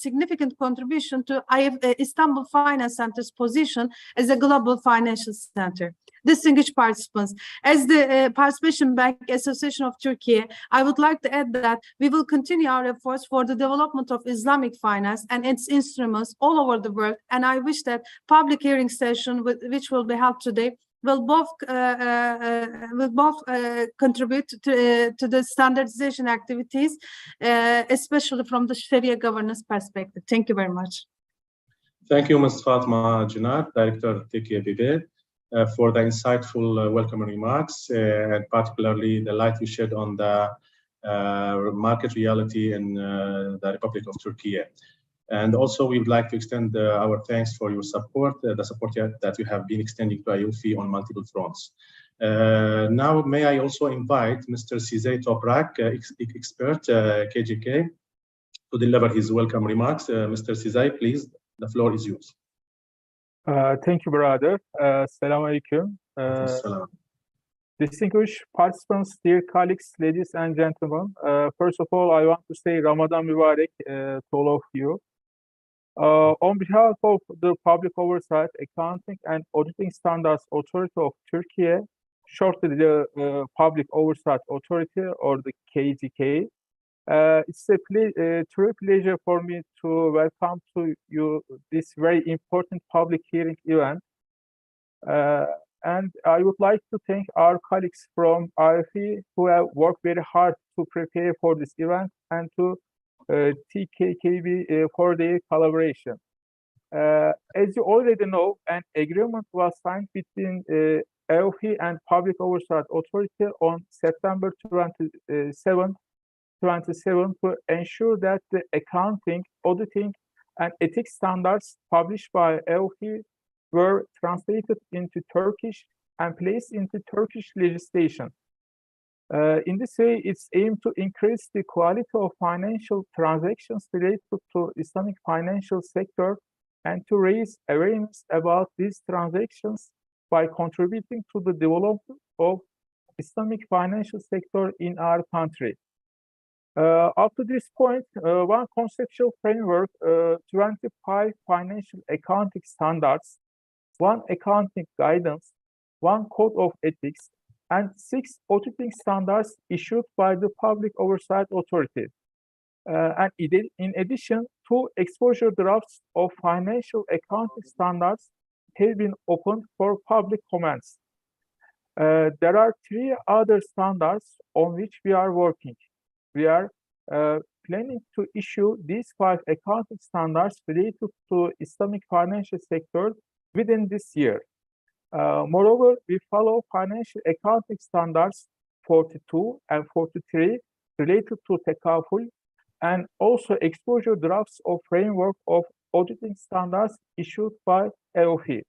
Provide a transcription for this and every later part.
significant contribution to Istanbul Finance Center's position as a global financial center. Distinguished participants, as the Participation Bank Association of Turkey, I would like to add that we will continue our efforts for the development of Islamic finance and its instruments all over the world. And I wish that public hearing session, which will be held today, will both contribute to the standardization activities, especially from the Sharia governance perspective. Thank you very much. Thank you, Ms. Fatma Jinnat, Director TKBB, for the insightful welcome remarks, and particularly the light you shed on the market reality in the Republic of Turkey. And also, we would like to extend our thanks for your support, the support that you have been extending to AAOIFI on multiple fronts. Now, may I also invite Mr. Sizay Toprak, expert, KJK, to deliver his welcome remarks. Mr. Sizay, please, the floor is yours. Thank you, brother. Assalamu alaikum. Distinguished participants, dear colleagues, ladies and gentlemen. First of all, I want to say Ramadan Mubarak to all of you. On behalf of the Public Oversight, Accounting and Auditing Standards Authority of Turkey, shortly the Public Oversight Authority, or the KJK, it's a true pleasure for me to welcome to you this very important public hearing event. And I would like to thank our colleagues from AAOIFI who have worked very hard to prepare for this event, and to TKKB for their collaboration. As you already know, an agreement was signed between AAOIFI and Public Oversight Authority on September 27 to ensure that the accounting, auditing, and ethics standards published by AAOIFI were translated into Turkish and placed into Turkish legislation. In this way, it's aimed to increase the quality of financial transactions related to Islamic financial sector, and to raise awareness about these transactions by contributing to the development of Islamic financial sector in our country. Up to this point, one conceptual framework, 25 financial accounting standards, one accounting guidance, one code of ethics, and 6 auditing standards issued by the Public Oversight Authority. And in addition, 2 exposure drafts of financial accounting standards have been opened for public comments. There are 3 other standards on which we are working. We are planning to issue these 5 accounting standards related to Islamic financial sector within this year. Moreover, we follow financial accounting standards 42 and 43 related to Tekaful, and also exposure drafts of framework of auditing standards issued by AAOIFI.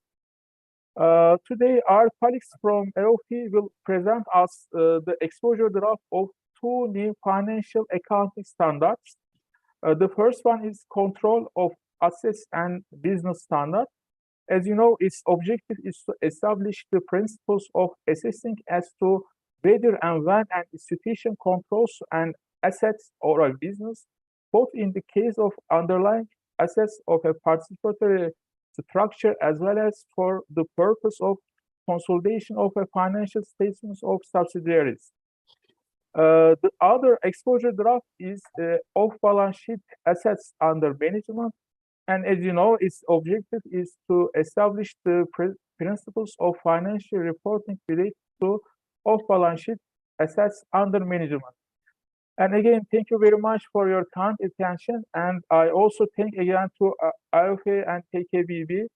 Today, our colleagues from AAOIFI will present us the exposure draft of 2 new financial accounting standards. The first one is control of assets and business standard. As you know, its objective is to establish the principles of assessing as to whether and when an institution controls an assets or a business, both in the case of underlying assets of a participatory structure as well as for the purpose of consolidation of a financial statements of subsidiaries. The other exposure draft is off-balance sheet assets under management. And as you know, its objective is to establish the principles of financial reporting related to off-balance sheet assets under management. And again, thank you very much for your kind attention. And I also thank again to AAOIFI and TKBB.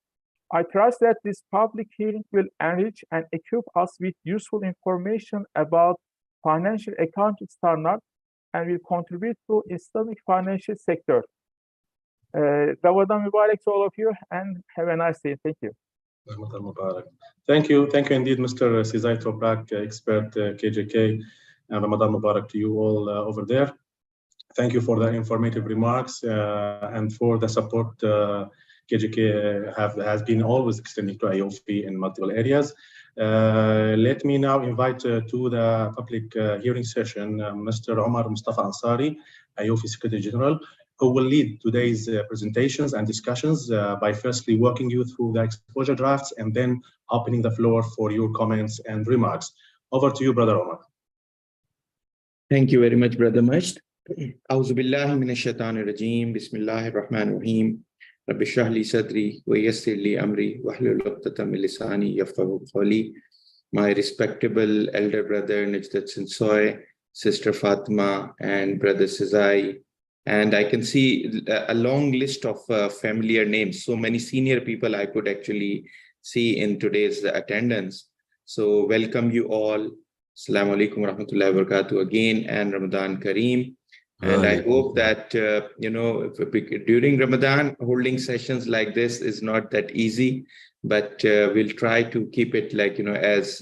I trust that this public hearing will enrich and equip us with useful information about financial accounting standards and will contribute to Islamic financial sector. Ramadan Mubarak to all of you, and have a nice day. Thank you. Ramadan Mubarak. Thank you indeed, Mr. Sizay Toprak, expert KJK, and Ramadan Mubarak to you all over there. Thank you for the informative remarks and for the support KJK has been always extending to AAOIFI in multiple areas. Let me now invite to the public hearing session Mr. Omar Mustafa Ansari, AAOIFI Secretary General, who will lead today's presentations and discussions by firstly walking you through the exposure drafts and then opening the floor for your comments and remarks. Over to you, Brother Omar. Thank you very much, Brother Majd. أعوذ بالله من الشيطان الرجيم بسم الله الرحمن الرحيم رب اشرح لي صدري ويسر لي أمري واحلل عقدة من لساني يفقهوا قولي. My respectable elder brother Najdat Sinsoy, Sister Fatima, and Brother Sizai. And I can see a long list of familiar names. So many senior people I could actually see in today's attendance. So welcome you all. Assalamu alaikum wa rahmatullahi wa barakatuh again, and Ramadan Kareem. And I hope that, during Ramadan, holding sessions like this is not that easy, but we'll try to keep it as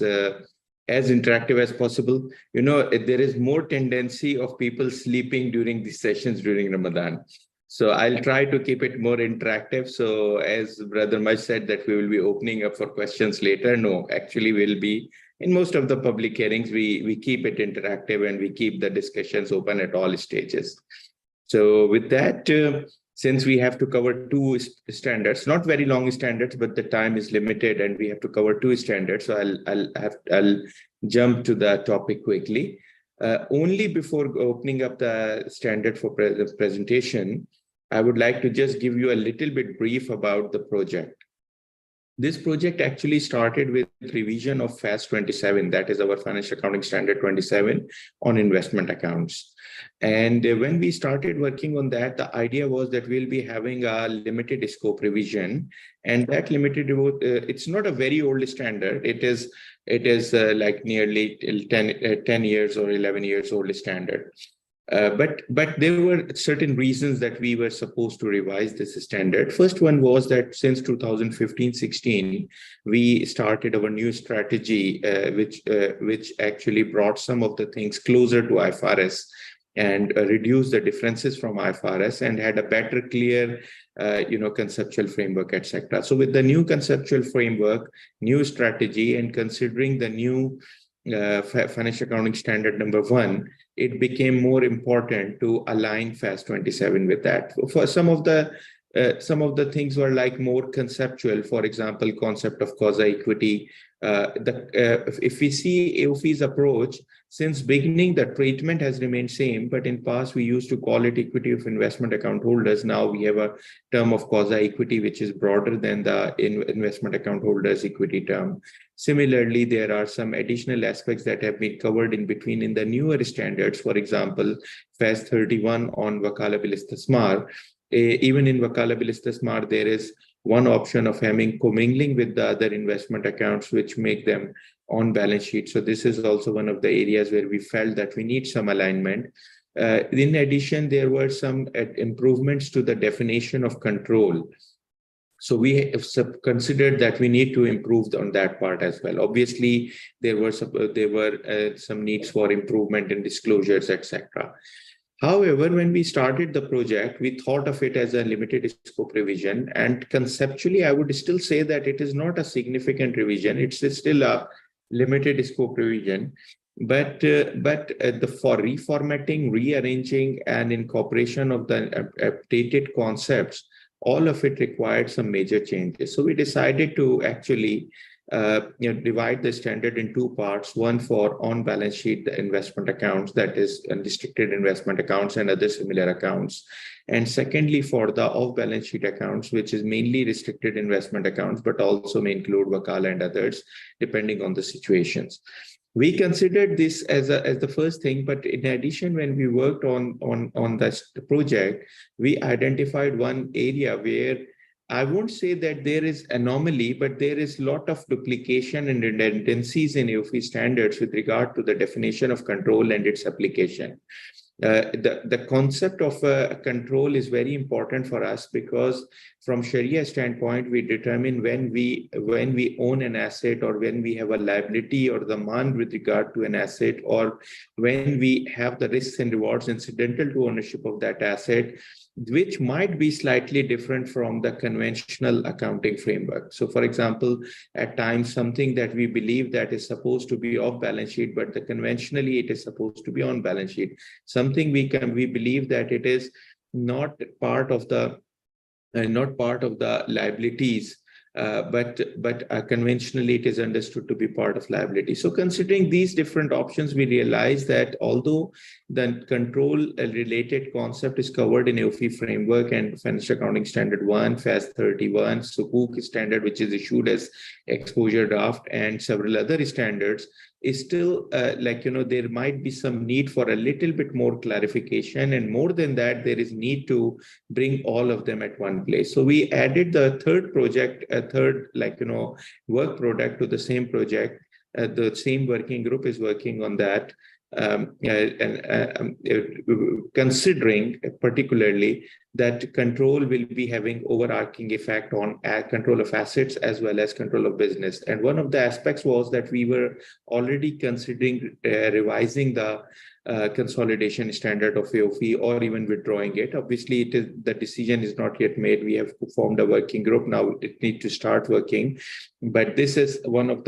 interactive as possible. There is more tendency of people sleeping during these sessions during Ramadan. So I'll try to keep it more interactive. So as Brother Majd said that we will be opening up for questions later. No, actually we'll be, in most of the public hearings, we keep it interactive and we keep the discussions open at all stages. So with that, since we have to cover two standards, not very long standards, but the time is limited and we have to cover two standards. So I'll jump to the topic quickly. Only before opening up the standard for presentation, I would like to just give you a little bit brief about the project. This project actually started with revision of FAS 27, that is our Financial Accounting Standard 27 on investment accounts. And when we started working on that, the idea was that we'll be having a limited scope revision, and that limited, it's not a very old standard. It is like nearly 10 years or 11 years old standard. But there were certain reasons that we were supposed to revise this standard. First one was that since 2015-16, we started our new strategy, which actually brought some of the things closer to IFRS and reduced the differences from IFRS and had a better, clear, conceptual framework, etc. So with the new conceptual framework, new strategy, and considering the new Financial Accounting Standard number 1, it became more important to align FAS 27 with that. For some of the things were like more conceptual. For example, concept of quasi-equity. If we see AAOIFI's approach, since beginning, the treatment has remained same, but in past we used to call it equity of investment account holders. Now we have a term of quasi-equity, which is broader than the investment account holders equity term. Similarly, there are some additional aspects that have been covered in between in the newer standards. For example, FAS 31 on Wakala bil Istismar. Even in Wakala bil Istismar, there is one option of having commingling with the other investment accounts, which make them on balance sheet. So this is also one of the areas where we felt that we need some alignment. In addition, there were some improvements to the definition of control. So we have considered that we need to improve on that part as well. Obviously, there were some needs for improvement in disclosures, etc. However, when we started the project, we thought of it as a limited scope revision, and conceptually, I would still say that it is not a significant revision. It's still a limited scope revision, but for reformatting, rearranging, and incorporation of the updated concepts, all of it required some major changes. So we decided to actually divide the standard in two parts, one for on-balance sheet investment accounts, that is unrestricted investment accounts and other similar accounts. And secondly, for the off-balance sheet accounts, which is mainly restricted investment accounts, but also may include Wakala and others, depending on the situations. We considered this as the first thing, but in addition, when we worked on this project, we identified one area where I won't say that there is anomaly, but there is a lot of duplication and redundancies in AAOIFI standards with regard to the definition of control and its application. The concept of control is very important for us because from Sharia standpoint, we determine when we own an asset or when we have a liability or demand with regard to an asset, or when we have the risks and rewards incidental to ownership of that asset, which might be slightly different from the conventional accounting framework. So for example, at times something that we believe that is supposed to be off balance sheet, but conventionally it is supposed to be on balance sheet. Something we believe that it is not part of the liabilities, but conventionally it is understood to be part of liability. So considering these different options, we realize that although the control related concept is covered in AAOIFI framework and Financial Accounting Standard 1, FAS 31, Sukuk standard, which is issued as exposure draft, and several other standards, is still there might be some need for a little bit more clarification, and more than that, there is need to bring all of them at one place. So we added the third project, work product to the same project. The same working group is working on that, considering particularly that control will be having overarching effect on control of assets as well as control of business. And one of the aspects was that we were already considering revising the consolidation standard of AAOIFI, or even withdrawing it. Obviously, the decision is not yet made. We have formed a working group now. It needs to start working, but this is another of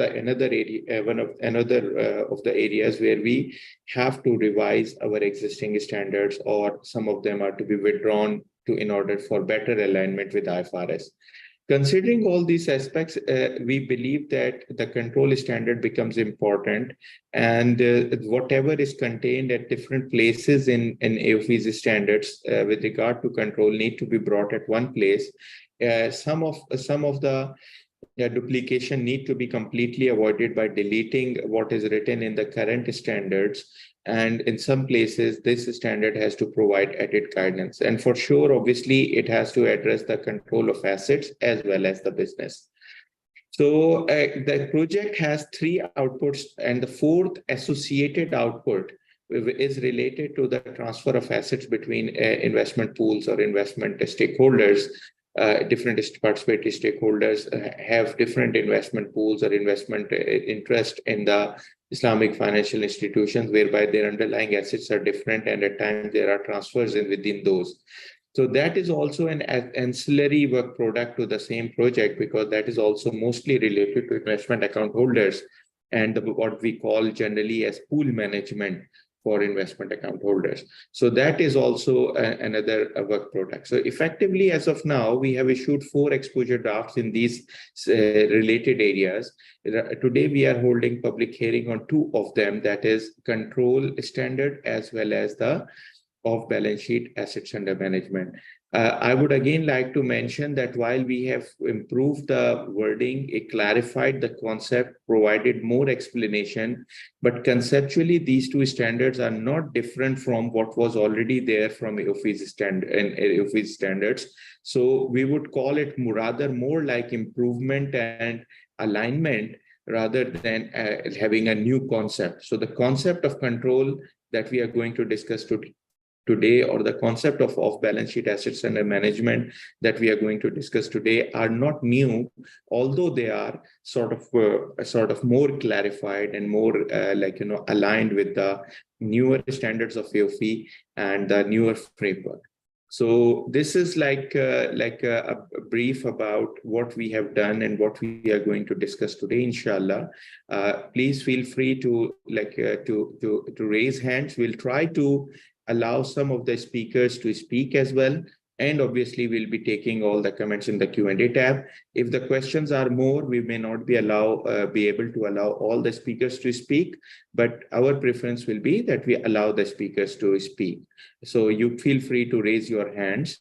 the areas where we have to revise our existing standards, or some of them are to be withdrawn in order for better alignment with IFRS. Considering all these aspects, we believe that the control standard becomes important, and whatever is contained at different places in AAOIFI's standards with regard to control need to be brought at one place. Some of the duplication need to be completely avoided by deleting what is written in the current standards. And in some places, this standard has to provide added guidance. And for sure, obviously, it has to address the control of assets as well as the business. So the project has 3 outputs, and the 4th associated output is related to the transfer of assets between investment pools or investment stakeholders. Different participatory stakeholders have different investment pools or investment interest in the Islamic financial institutions, whereby their underlying assets are different, and at times there are transfers within those. So that is also an ancillary work product to the same project, because that is also mostly related to investment account holders and what we call generally as pool management for investment account holders. So that is also another work product. So effectively, as of now, we have issued 4 exposure drafts in these related areas. Today, we are holding public hearing on 2 of them, that is control standard as well as the off-balance sheet assets under management. I would again like to mention that while we have improved the wording, it clarified the concept, provided more explanation, but conceptually these 2 standards are not different from what was already there from AAOIFI's standards. So we would call it rather more like improvement and alignment rather than having a new concept. So the concept of control that we are going to discuss today, or the concept of off-balance sheet assets under management that we are going to discuss today, are not new, although they are sort of more clarified and more aligned with the newer standards of AAOIFI and the newer framework. So this is like a brief about what we have done and what we are going to discuss today, inshallah. Please feel free to raise hands. We'll try to allow some of the speakers to speak as well. And obviously, we'll be taking all the comments in the Q&A tab. If the questions are more, we may not be able to allow all the speakers to speak, but our preference will be that we allow the speakers to speak. So you feel free to raise your hands.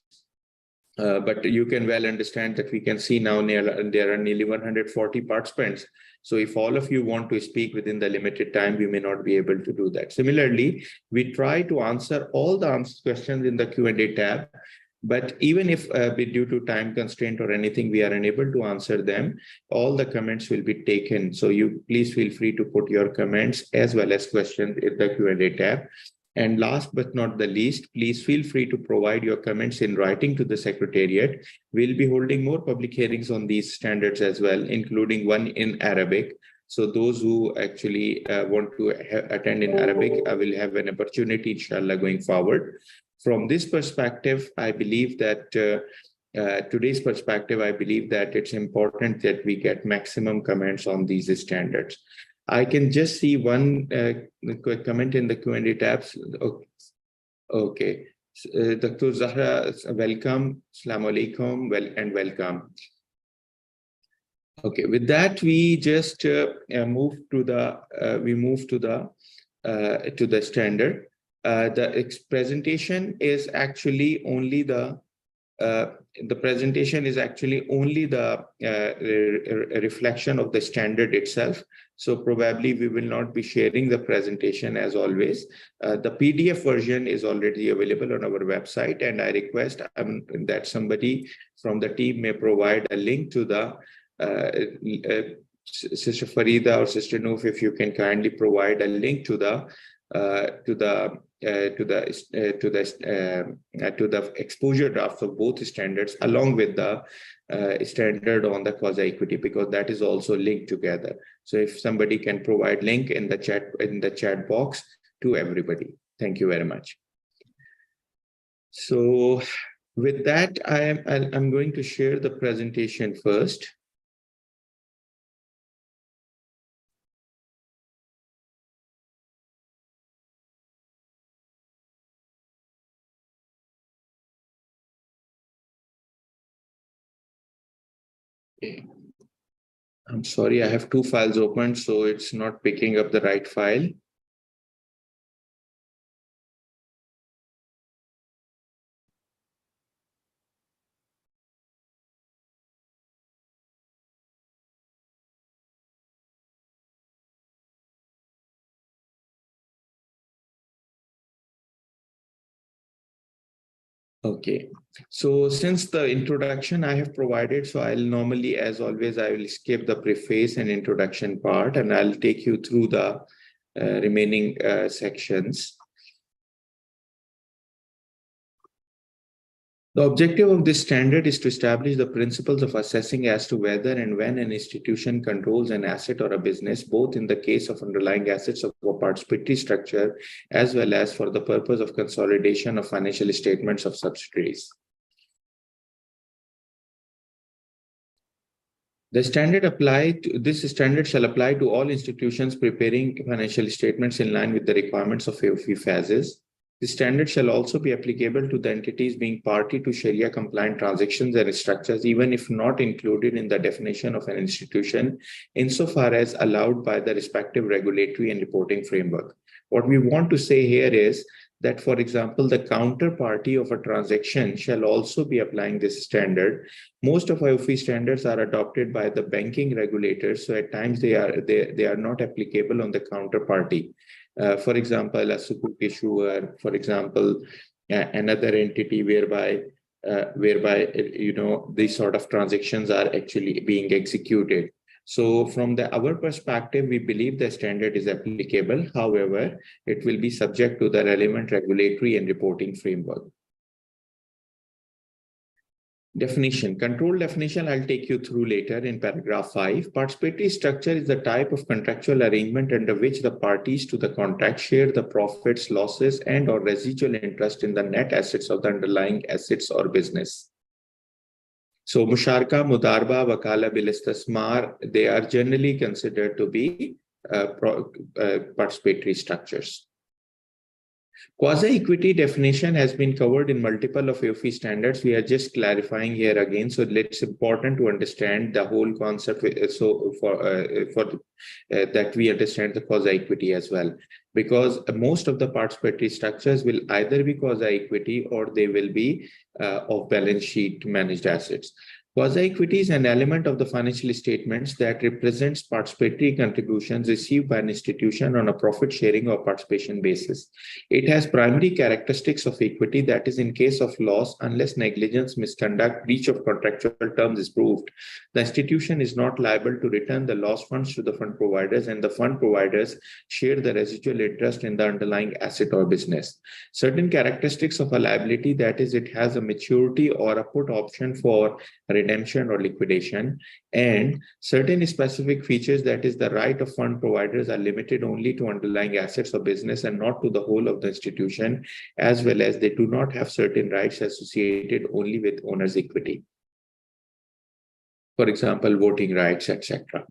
But you can well understand that we can see now there are nearly 140 participants. So if all of you want to speak within the limited time, we may not be able to do that. Similarly, we try to answer all the questions in the Q&A tab. But even if due to time constraint or anything, we are unable to answer them, all the comments will be taken. So you please feel free to put your comments as well as questions in the Q&A tab. And last but not the least, please feel free to provide your comments in writing to the Secretariat. We'll be holding more public hearings on these standards as well, including one in Arabic. So those who actually want to attend in Arabic, I will have an opportunity, inshallah, going forward. From this perspective, I believe that today's perspective, I believe that it's important that we get maximum comments on these standards. I can just see one comment in the Q&A tabs. Okay. Dr. Zahra, welcome. Assalamu alaikum, welcome. Okay, with that, we just move to the standard. The presentation is actually only the reflection of the standard itself. So probably we will not be sharing the presentation as always. The PDF version is already available on our website, and I request that somebody from the team may provide a link to the Sister Farida or Sister Noof, if you can kindly provide a link to the exposure drafts of both standards, along with the standard on the quasi-equity, because that is also linked together. So if somebody can provide link in the chat box to everybody. Thank you very much. So with that, I'm going to share the presentation first. I'm sorry, I have two files open, so it's not picking up the right file. Okay, so since the introduction I have provided, so I'll normally, as always, I will skip the preface and introduction part, and I'll take you through the remaining sections. The objective of this standard is to establish the principles of assessing as to whether and when an institution controls an asset or a business, both in the case of underlying assets of a participatory structure, as well as for the purpose of consolidation of financial statements of subsidiaries. This standard shall apply to all institutions preparing financial statements in line with the requirements of AAOIFI FASs. The standard shall also be applicable to the entities being party to Sharia compliant transactions and structures, even if not included in the definition of an institution, insofar as allowed by the respective regulatory and reporting framework. What we want to say here is that, for example, the counterparty of a transaction shall also be applying this standard. Most of AAOIFI standards are adopted by the banking regulators, so at times they are not applicable on the counterparty. For example, a sukuk issuer, for example, another entity whereby these sort of transactions are actually being executed. So from our perspective, we believe the standard is applicable. However, it will be subject to the relevant regulatory and reporting framework. Definition. Control definition I'll take you through later in paragraph 5. Participatory structure is the type of contractual arrangement under which the parties to the contract share the profits, losses, and or residual interest in the net assets of the underlying assets or business. So musharka, mudarba, wakala bil istismar, they are generally considered to be participatory structures. Quasi-equity definition has been covered in multiple of AAOIFI standards. We are just clarifying here again. So it's important to understand the whole concept. So that we understand the quasi-equity as well, because most of the participatory structures will either be quasi-equity or they will be off balance sheet managed assets. Quasi-equity is an element of the financial statements that represents participatory contributions received by an institution on a profit sharing or participation basis. It has primary characteristics of equity, that is, in case of loss, unless negligence, misconduct, breach of contractual terms is proved, the institution is not liable to return the lost funds to the fund providers, and the fund providers share the residual interest in the underlying asset or business. Certain characteristics of a liability, that is, it has a maturity or a put option for redemption or liquidation, and certain specific features, that is, the right of fund providers are limited only to underlying assets or business and not to the whole of the institution, as well as they do not have certain rights associated only with owner's equity. For example, voting rights, etc.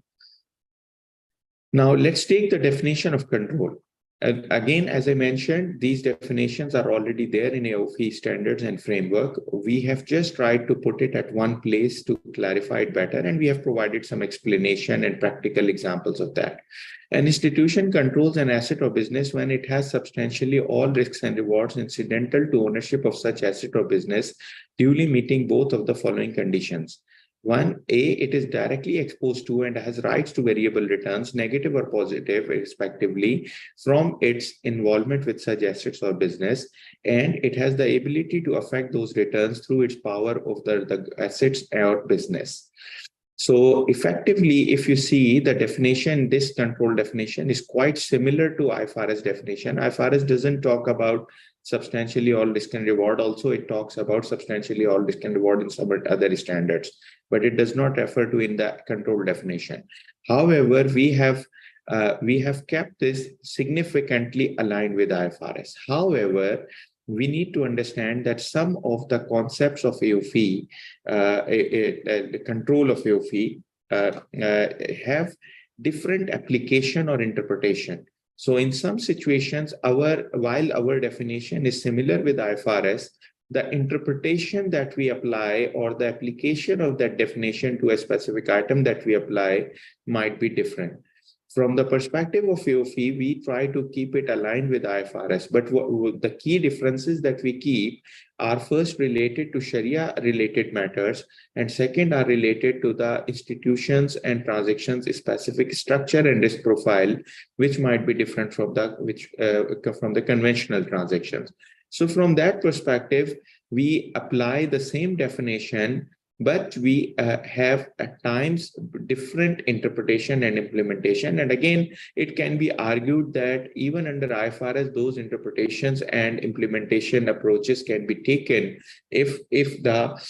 Now let's take the definition of control. Again, as I mentioned, these definitions are already there in AAOIFI standards and framework. We have just tried to put it at one place to clarify it better, and we have provided some explanation and practical examples of that. An institution controls an asset or business when it has substantially all risks and rewards incidental to ownership of such asset or business, duly meeting both of the following conditions. One, A, it is directly exposed to and has rights to variable returns, negative or positive, respectively, from its involvement with such assets or business, and it has the ability to affect those returns through its power of the assets or business. So effectively, if you see the definition, this control definition is quite similar to IFRS definition. IFRS doesn't talk about substantially all risk and reward. Also, it talks about substantially all risk and reward in some other standards, but it does not refer to in the control definition. However, we have kept this significantly aligned with IFRS. However, we need to understand that some of the concepts of AAOIFI, the control of AAOIFI, have different application or interpretation. So in some situations, while our definition is similar with IFRS, the interpretation that we apply or the application of that definition to a specific item that we apply might be different. From the perspective of AAOIFI, we try to keep it aligned with IFRS, but the key differences that we keep are first related to Sharia-related matters, and second are related to the institutions and transactions specific structure and risk profile, which might be different from the conventional transactions. So from that perspective, we apply the same definition, but we have at times different interpretation and implementation. And again, it can be argued that even under IFRS, those interpretations and implementation approaches can be taken if the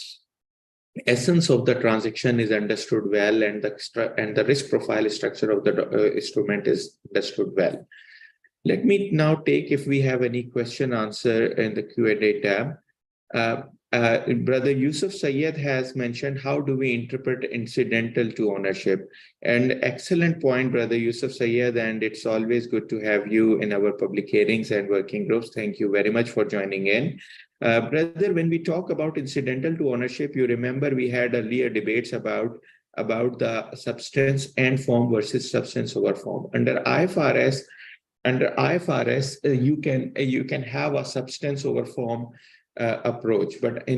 essence of the transaction is understood well and the risk profile structure of the instrument is understood well. Let me now take if we have any question answer in the Q&A tab. Brother Yusuf Sayed has mentioned, how do we interpret incidental to ownership? And excellent point, Brother Yusuf Sayed, and it's always good to have you in our public hearings and working groups. Thank you very much for joining in. Brother, when we talk about incidental to ownership, you remember we had earlier debates about the substance and form versus substance over form. Under IFRS, you can have a substance over form approach, but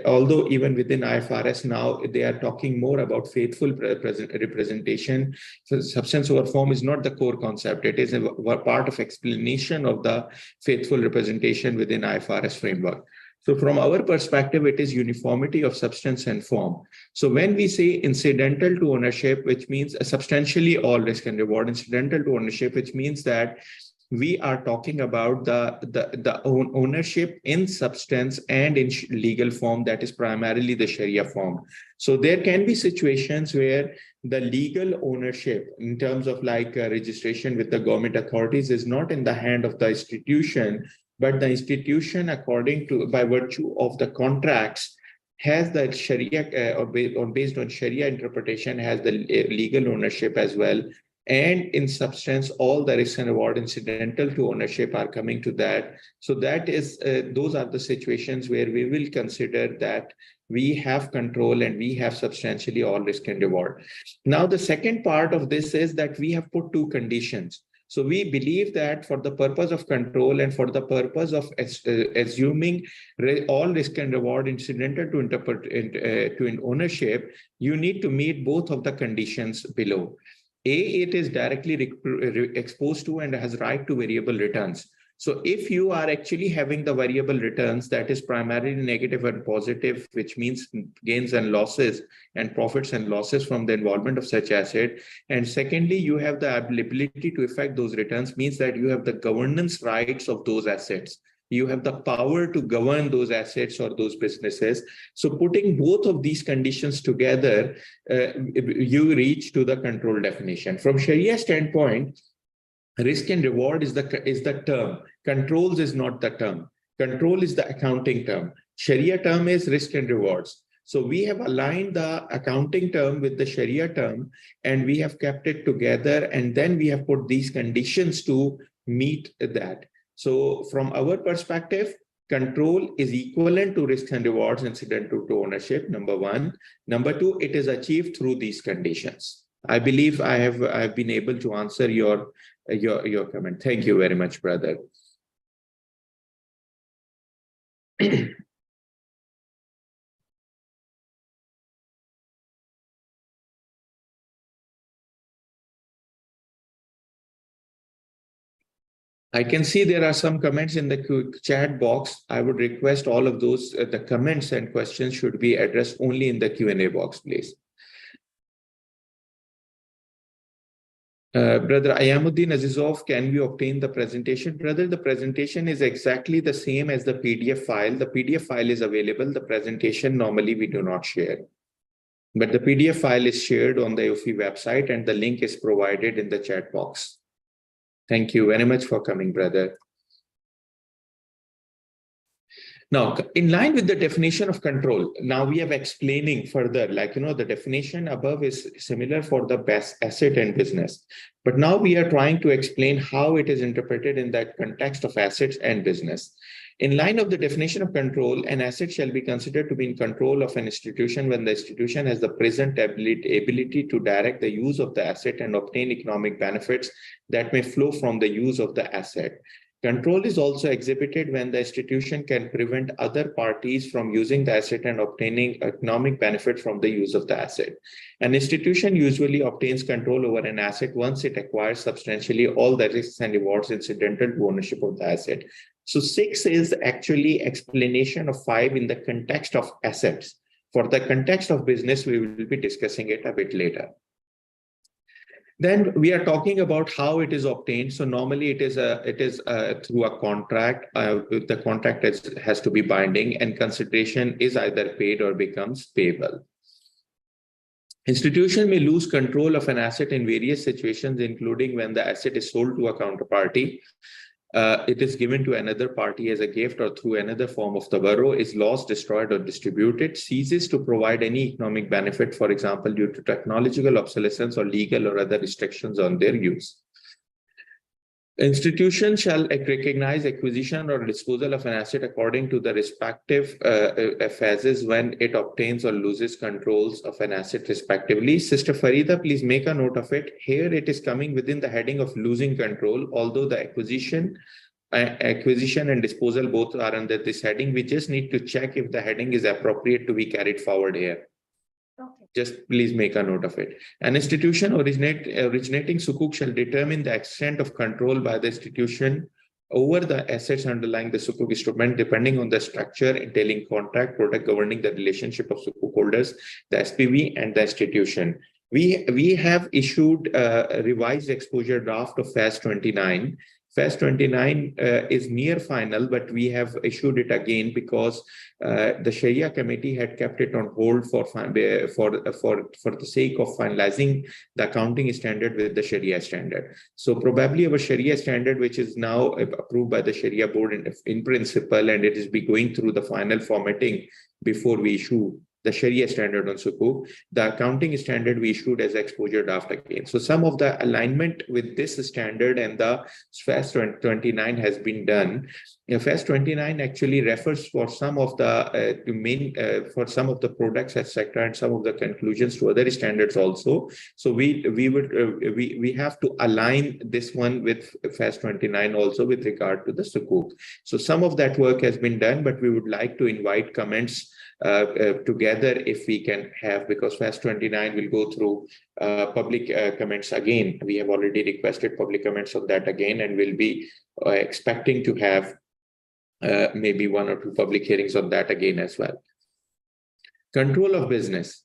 although even within IFRS now they are talking more about faithful representation, so substance over form is not the core concept. It is a part of explanation of the faithful representation within IFRS framework. So from our perspective, it is uniformity of substance and form. So when we say incidental to ownership, which means substantially all risk and reward, incidental to ownership, which means that we are talking about the ownership in substance and in legal form, that is primarily the Sharia form. So there can be situations where the legal ownership in terms of like registration with the government authorities is not in the hand of the institution, but the institution, by virtue of the contracts, has the Sharia or based on Sharia interpretation, has the legal ownership as well. And in substance, all the risk and reward incidental to ownership are coming to that. So that is, those are the situations where we will consider that we have control and we have substantially all risk and reward. Now, the second part of this is that we have put two conditions. So we believe that for the purpose of control and for the purpose of assuming all risk and reward incidental to ownership, you need to meet both of the conditions below. A, it is directly exposed to and has right to variable returns. So if you are actually having the variable returns, that is primarily negative and positive, which means gains and losses and profits and losses from the involvement of such asset. And secondly, you have the ability to affect those returns, means that you have the governance rights of those assets. You have the power to govern those assets or those businesses. So putting both of these conditions together, you reach to the control definition. From Sharia standpoint, risk and reward is the term. Controls is not the term. Control is the accounting term. Sharia term is risk and rewards. So we have aligned the accounting term with the Sharia term, and we have kept it together. And then we have put these conditions to meet that. So from our perspective, control is equivalent to risks and rewards incidental to ownership, number one. Number two, it is achieved through these conditions. I believe I've been able to answer your comment. Thank you very much, brother. I can see there are some comments in the chat box. I would request all of those, the comments and questions should be addressed only in the Q&A box, please. Brother Ayamuddin Azizov, can we obtain the presentation? Brother, the presentation is exactly the same as the PDF file. The PDF file is available. The presentation normally we do not share. But the PDF file is shared on the AAOIFI website and the link is provided in the chat box. Thank you very much for coming, brother. Now, in line with the definition of control, now we are explaining further, like, the definition above is similar for the best asset and business. But now we are trying to explain how it is interpreted in that context of assets and business. In line of the definition of control, an asset shall be considered to be in control of an institution when the institution has the present ability to direct the use of the asset and obtain economic benefits that may flow from the use of the asset. Control is also exhibited when the institution can prevent other parties from using the asset and obtaining economic benefit from the use of the asset. An institution usually obtains control over an asset once it acquires substantially all the risks and rewards incidental to ownership of the asset. So 6 is actually explanation of 5 in the context of assets. For the context of business, we will be discussing it a bit later. Then we are talking about how it is obtained. So normally it is through a contract. The contract has to be binding and consideration is either paid or becomes payable. Institution may lose control of an asset in various situations, including when the asset is sold to a counterparty, it is given to another party as a gift or through another form of tabarru, is lost, destroyed, or distributed, ceases to provide any economic benefit, for example, due to technological obsolescence or legal or other restrictions on their use. Institution shall recognize acquisition or disposal of an asset according to the respective FASs when it obtains or loses controls of an asset respectively. Sister Farida, please make a note of it. Here it is coming within the heading of losing control, although the acquisition and disposal both are under this heading. We just need to check if the heading is appropriate to be carried forward here. Okay. Just please make a note of it. An institution originating sukuk shall determine the extent of control by the institution over the assets underlying the sukuk instrument, depending on the structure, entailing contract, product governing the relationship of sukuk holders, the SPV, and the institution. We have issued a revised exposure draft of FAS 29. FAS 29 is near final, but we have issued it again because the Sharia committee had kept it on hold for the sake of finalizing the accounting standard with the Sharia standard. So probably our Sharia standard, which is now approved by the Sharia board in principle, and it is be going through the final formatting before we issue the Sharia standard on sukuk, the accounting standard we issued as exposure draft again. So some of the alignment with this standard and the FAS 29 has been done. FAS 29 actually refers for some of the for some of the products, etc., and some of the conclusions to other standards also. So we have to align this one with FAS 29 also with regard to the sukuk. So some of that work has been done, but we would like to invite comments together if we can have, because FAS 29 will go through public comments again. We have already requested public comments on that again, and we'll be expecting to have maybe 1 or 2 public hearings on that again as well. Control of business.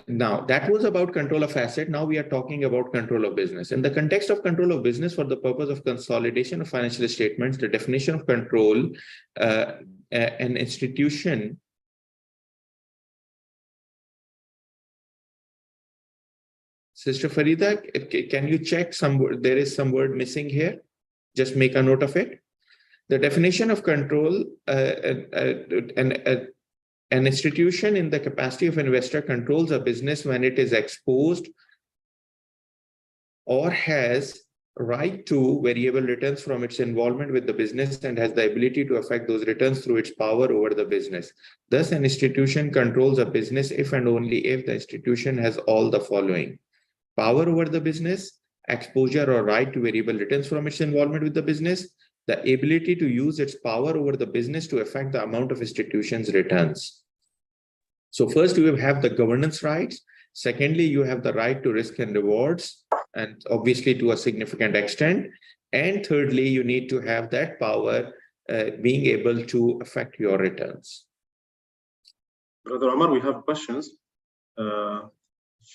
Now, that was about control of asset. Now we are talking about control of business. In the context of control of business for the purpose of consolidation of financial statements, the definition of control, an institution Sister Farida, can you check there is some word missing here? Just make a note of it. The definition of control, an institution in the capacity of investor controls a business when it is exposed or has right to variable returns from its involvement with the business and has the ability to affect those returns through its power over the business. Thus, an institution controls a business if and only if the institution has all the following: power over the business, exposure or right to variable returns from its involvement with the business, the ability to use its power over the business to affect the amount of institution's returns. So first you have the governance rights. Secondly, you have the right to risk and rewards, and obviously to a significant extent. And thirdly, you need to have that power being able to affect your returns. Brother Omar, we have questions.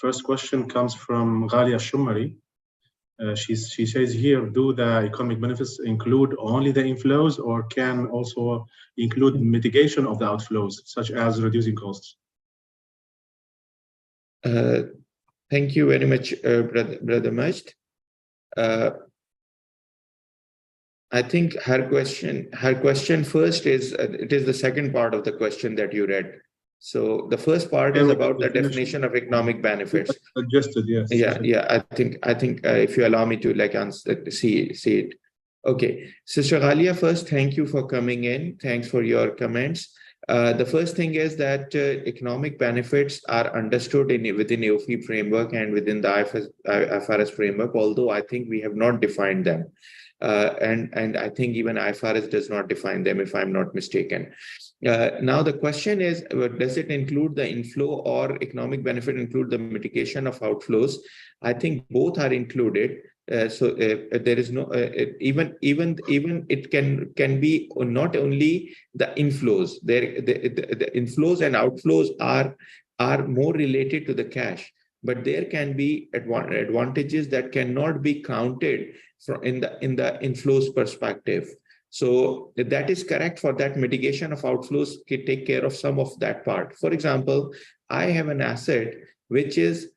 First question comes from Ghalia Shumari. She says here, do the economic benefits include only the inflows or can also include mitigation of the outflows, such as reducing costs? Thank you very much, Brother Majd. I think her question first is, it is the second part of the question that you read. So the first part is about the definition of economic benefits. Adjusted, yes. Yeah. I think if you allow me to answer, see it. Okay, Sister Ghalia, first, thank you for coming in. Thanks for your comments. The first thing is that economic benefits are understood within AAOIFI framework and within the IFRS framework, although I think we have not defined them. And I think even IFRS does not define them, if I'm not mistaken. Now the question is, does it include the inflow or economic benefit include the mitigation of outflows? I think both are included. So there is no even it can be not only the inflows. The inflows and outflows are more related to the cash, but there can be advantages that cannot be counted in the inflows perspective. So that is correct. For that, mitigation of outflows can take care of some of that part. For example, I have an asset which is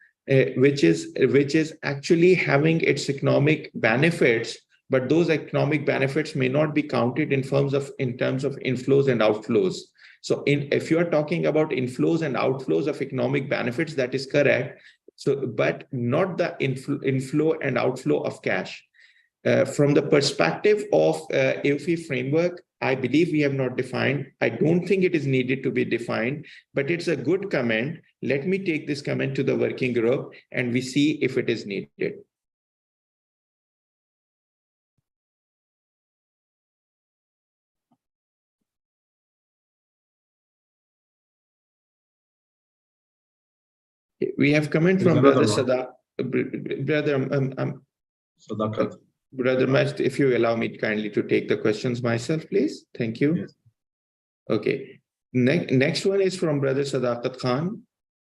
actually having its economic benefits, but those economic benefits may not be counted in terms of inflows and outflows. So if you are talking about inflows and outflows of economic benefits, that is correct. So, but not the inflow and outflow of cash. From the perspective of AAOIFI framework, I believe we have not defined. I don't think it is needed to be defined, but it's a good comment. Let me take this comment to the working group and we see if it is needed. We have comment from Brother Sadaqat. Brother Majd, if you allow me kindly to take the questions myself, please. Thank you. Yes. Okay. Next one is from Brother Sadaqat Khan.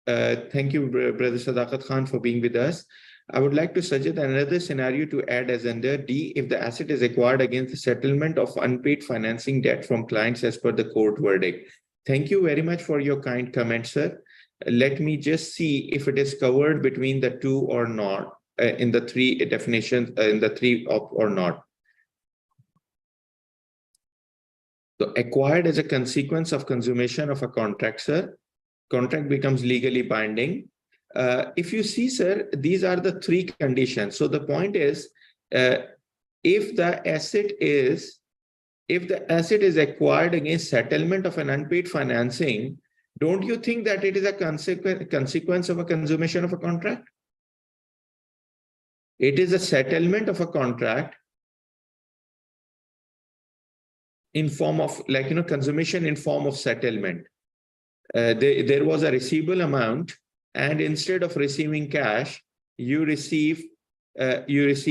Thank you, Brother Sadaqat Khan, for being with us. I would like to suggest another scenario to add as under D, if the asset is acquired against the settlement of unpaid financing debt from clients as per the court verdict. Thank you very much for your kind comment, sir. Let me just see if it is covered between the two or not. In the three definitions, in the three of or not. So acquired as a consequence of consummation of a contract, sir. Contract becomes legally binding. If you see, sir, these are the three conditions. So the point is, if the asset is acquired against settlement of an unpaid financing, don't you think that it is a consequence of a consummation of a contract? It is a settlement of a contract in form of, consummation in form of settlement. There was a receivable amount, and instead of receiving cash, you receive this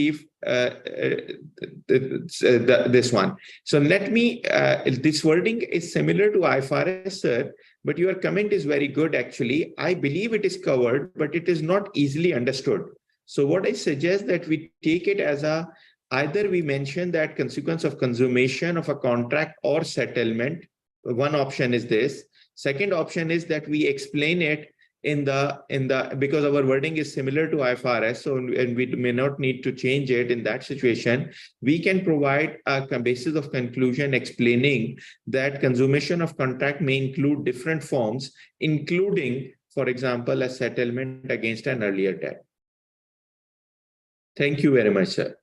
one. So let me, this wording is similar to IFRS, sir, but your comment is very good, actually. I believe it is covered, but it is not easily understood. So what I suggest that we take it as either we mention that consequence of consummation of a contract or settlement. One option is this. Second option is that we explain it because our wording is similar to IFRS, so and we may not need to change it in that situation. We can provide a basis of conclusion explaining that consummation of contract may include different forms, including, for example, a settlement against an earlier debt. Thank you very much, sir.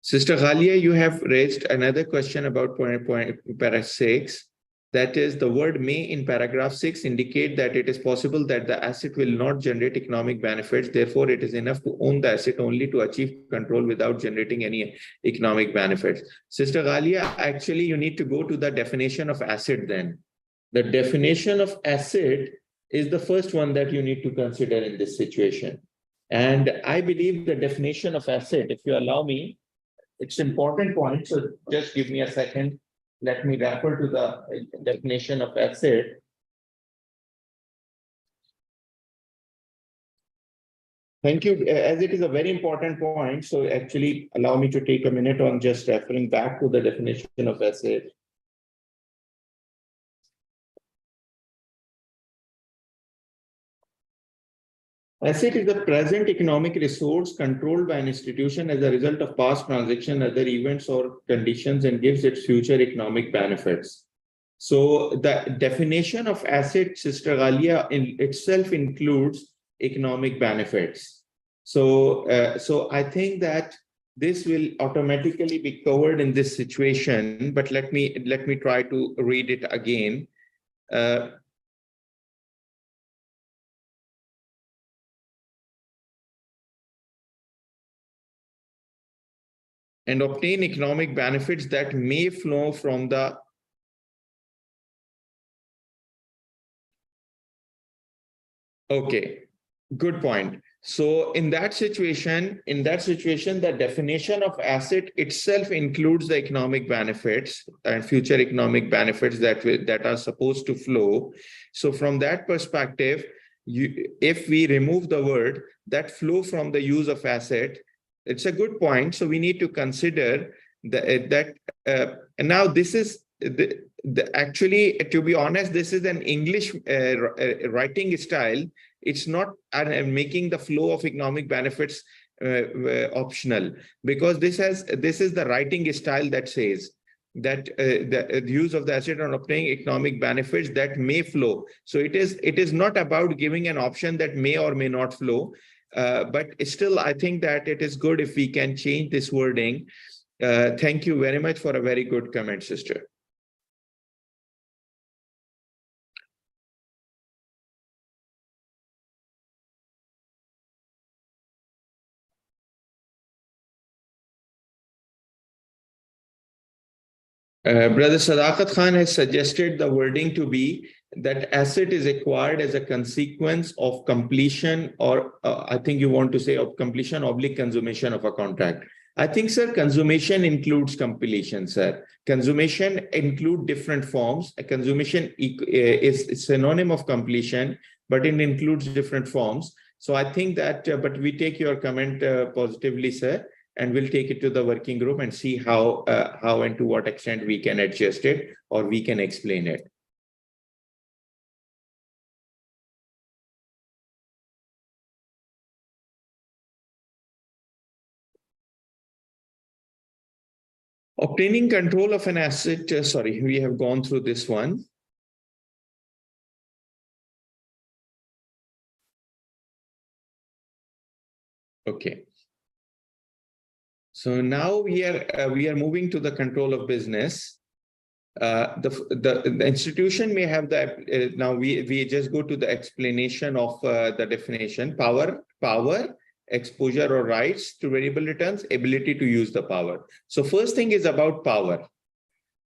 Sister Ghalia, you have raised another question about para 6. That is, the word may in paragraph 6 indicate that it is possible that the asset will not generate economic benefits. Therefore, it is enough to own the asset only to achieve control without generating any economic benefits. Sister Ghalia, actually, you need to go to the definition of asset then. The definition of asset is the first one that you need to consider in this situation. And I believe the definition of asset, if you allow me, it's an important point. So just give me a second. Let me refer to the definition of asset. Thank you. As it is a very important point, so actually allow me to take a minute on just referring back to the definition of asset. Asset is the present economic resource controlled by an institution as a result of past transaction, other events or conditions, and gives its future economic benefits. So the definition of asset, Sister Ghalia, in itself includes economic benefits. So, so I think that this will automatically be covered in this situation. But let me try to read it again. And obtain economic benefits that may flow from the okay, good point. So in that situation, the definition of asset itself includes the economic benefits and future economic benefits that are supposed to flow. So from that perspective, if we remove the word that flow from the use of asset, it's a good point. So we need to consider and now this is actually, to be honest, this is an English writing style. It's not making the flow of economic benefits optional, because this is the writing style that says that the use of the asset on obtaining economic benefits that may flow. So it is not about giving an option that may or may not flow. But still, I think that it is good if we can change this wording. Thank you very much for a very good comment, sister. Brother Sadaqat Khan has suggested the wording to be that asset is acquired as a consequence of completion, or I think you want to say of completion / consummation of a contract. I think, sir, consummation includes completion, sir. Consummation include different forms. A consummation is a synonym of completion, but it includes different forms. So I think that, but we take your comment positively, sir. And we'll take it to the working group and see how and to what extent we can adjust it or we can explain it. Obtaining control of an asset, sorry, we have gone through this one. Okay. So now we are moving to the control of business. The institution may have the now we just go to the explanation of the definition: power, exposure or rights to variable returns, ability to use the power. So first thing is about power.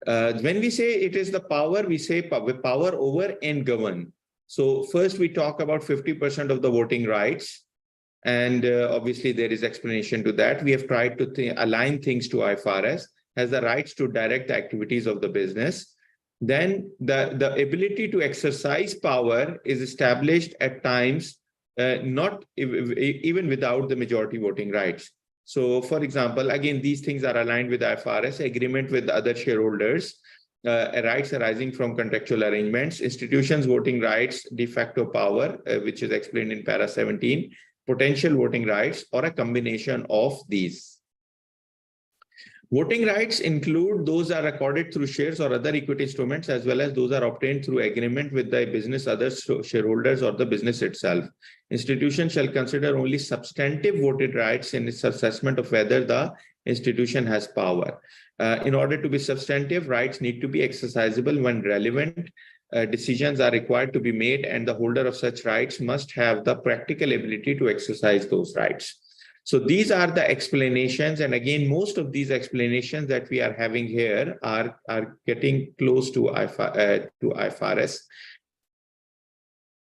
When we say it is the power, we say power over and govern. So first we talk about 50% of the voting rights. And obviously, there is explanation to that. We have tried to align things to IFRS, has the rights to direct the activities of the business. Then the ability to exercise power is established at times, not even without the majority voting rights. So, for example, again, these things are aligned with IFRS, agreement with other shareholders, rights arising from contractual arrangements, institutions voting rights, de facto power, which is explained in para 17, potential voting rights, or a combination of these. Voting rights include those are accorded through shares or other equity instruments, as well as those are obtained through agreement with the business, other shareholders, or the business itself. Institution shall consider only substantive voted rights in its assessment of whether the institution has power. In order to be substantive, rights need to be exercisable when relevant decisions are required to be made, and the holder of such rights must have the practical ability to exercise those rights. So these are the explanations, and again, most of these explanations that we are having here are getting close to IFRS.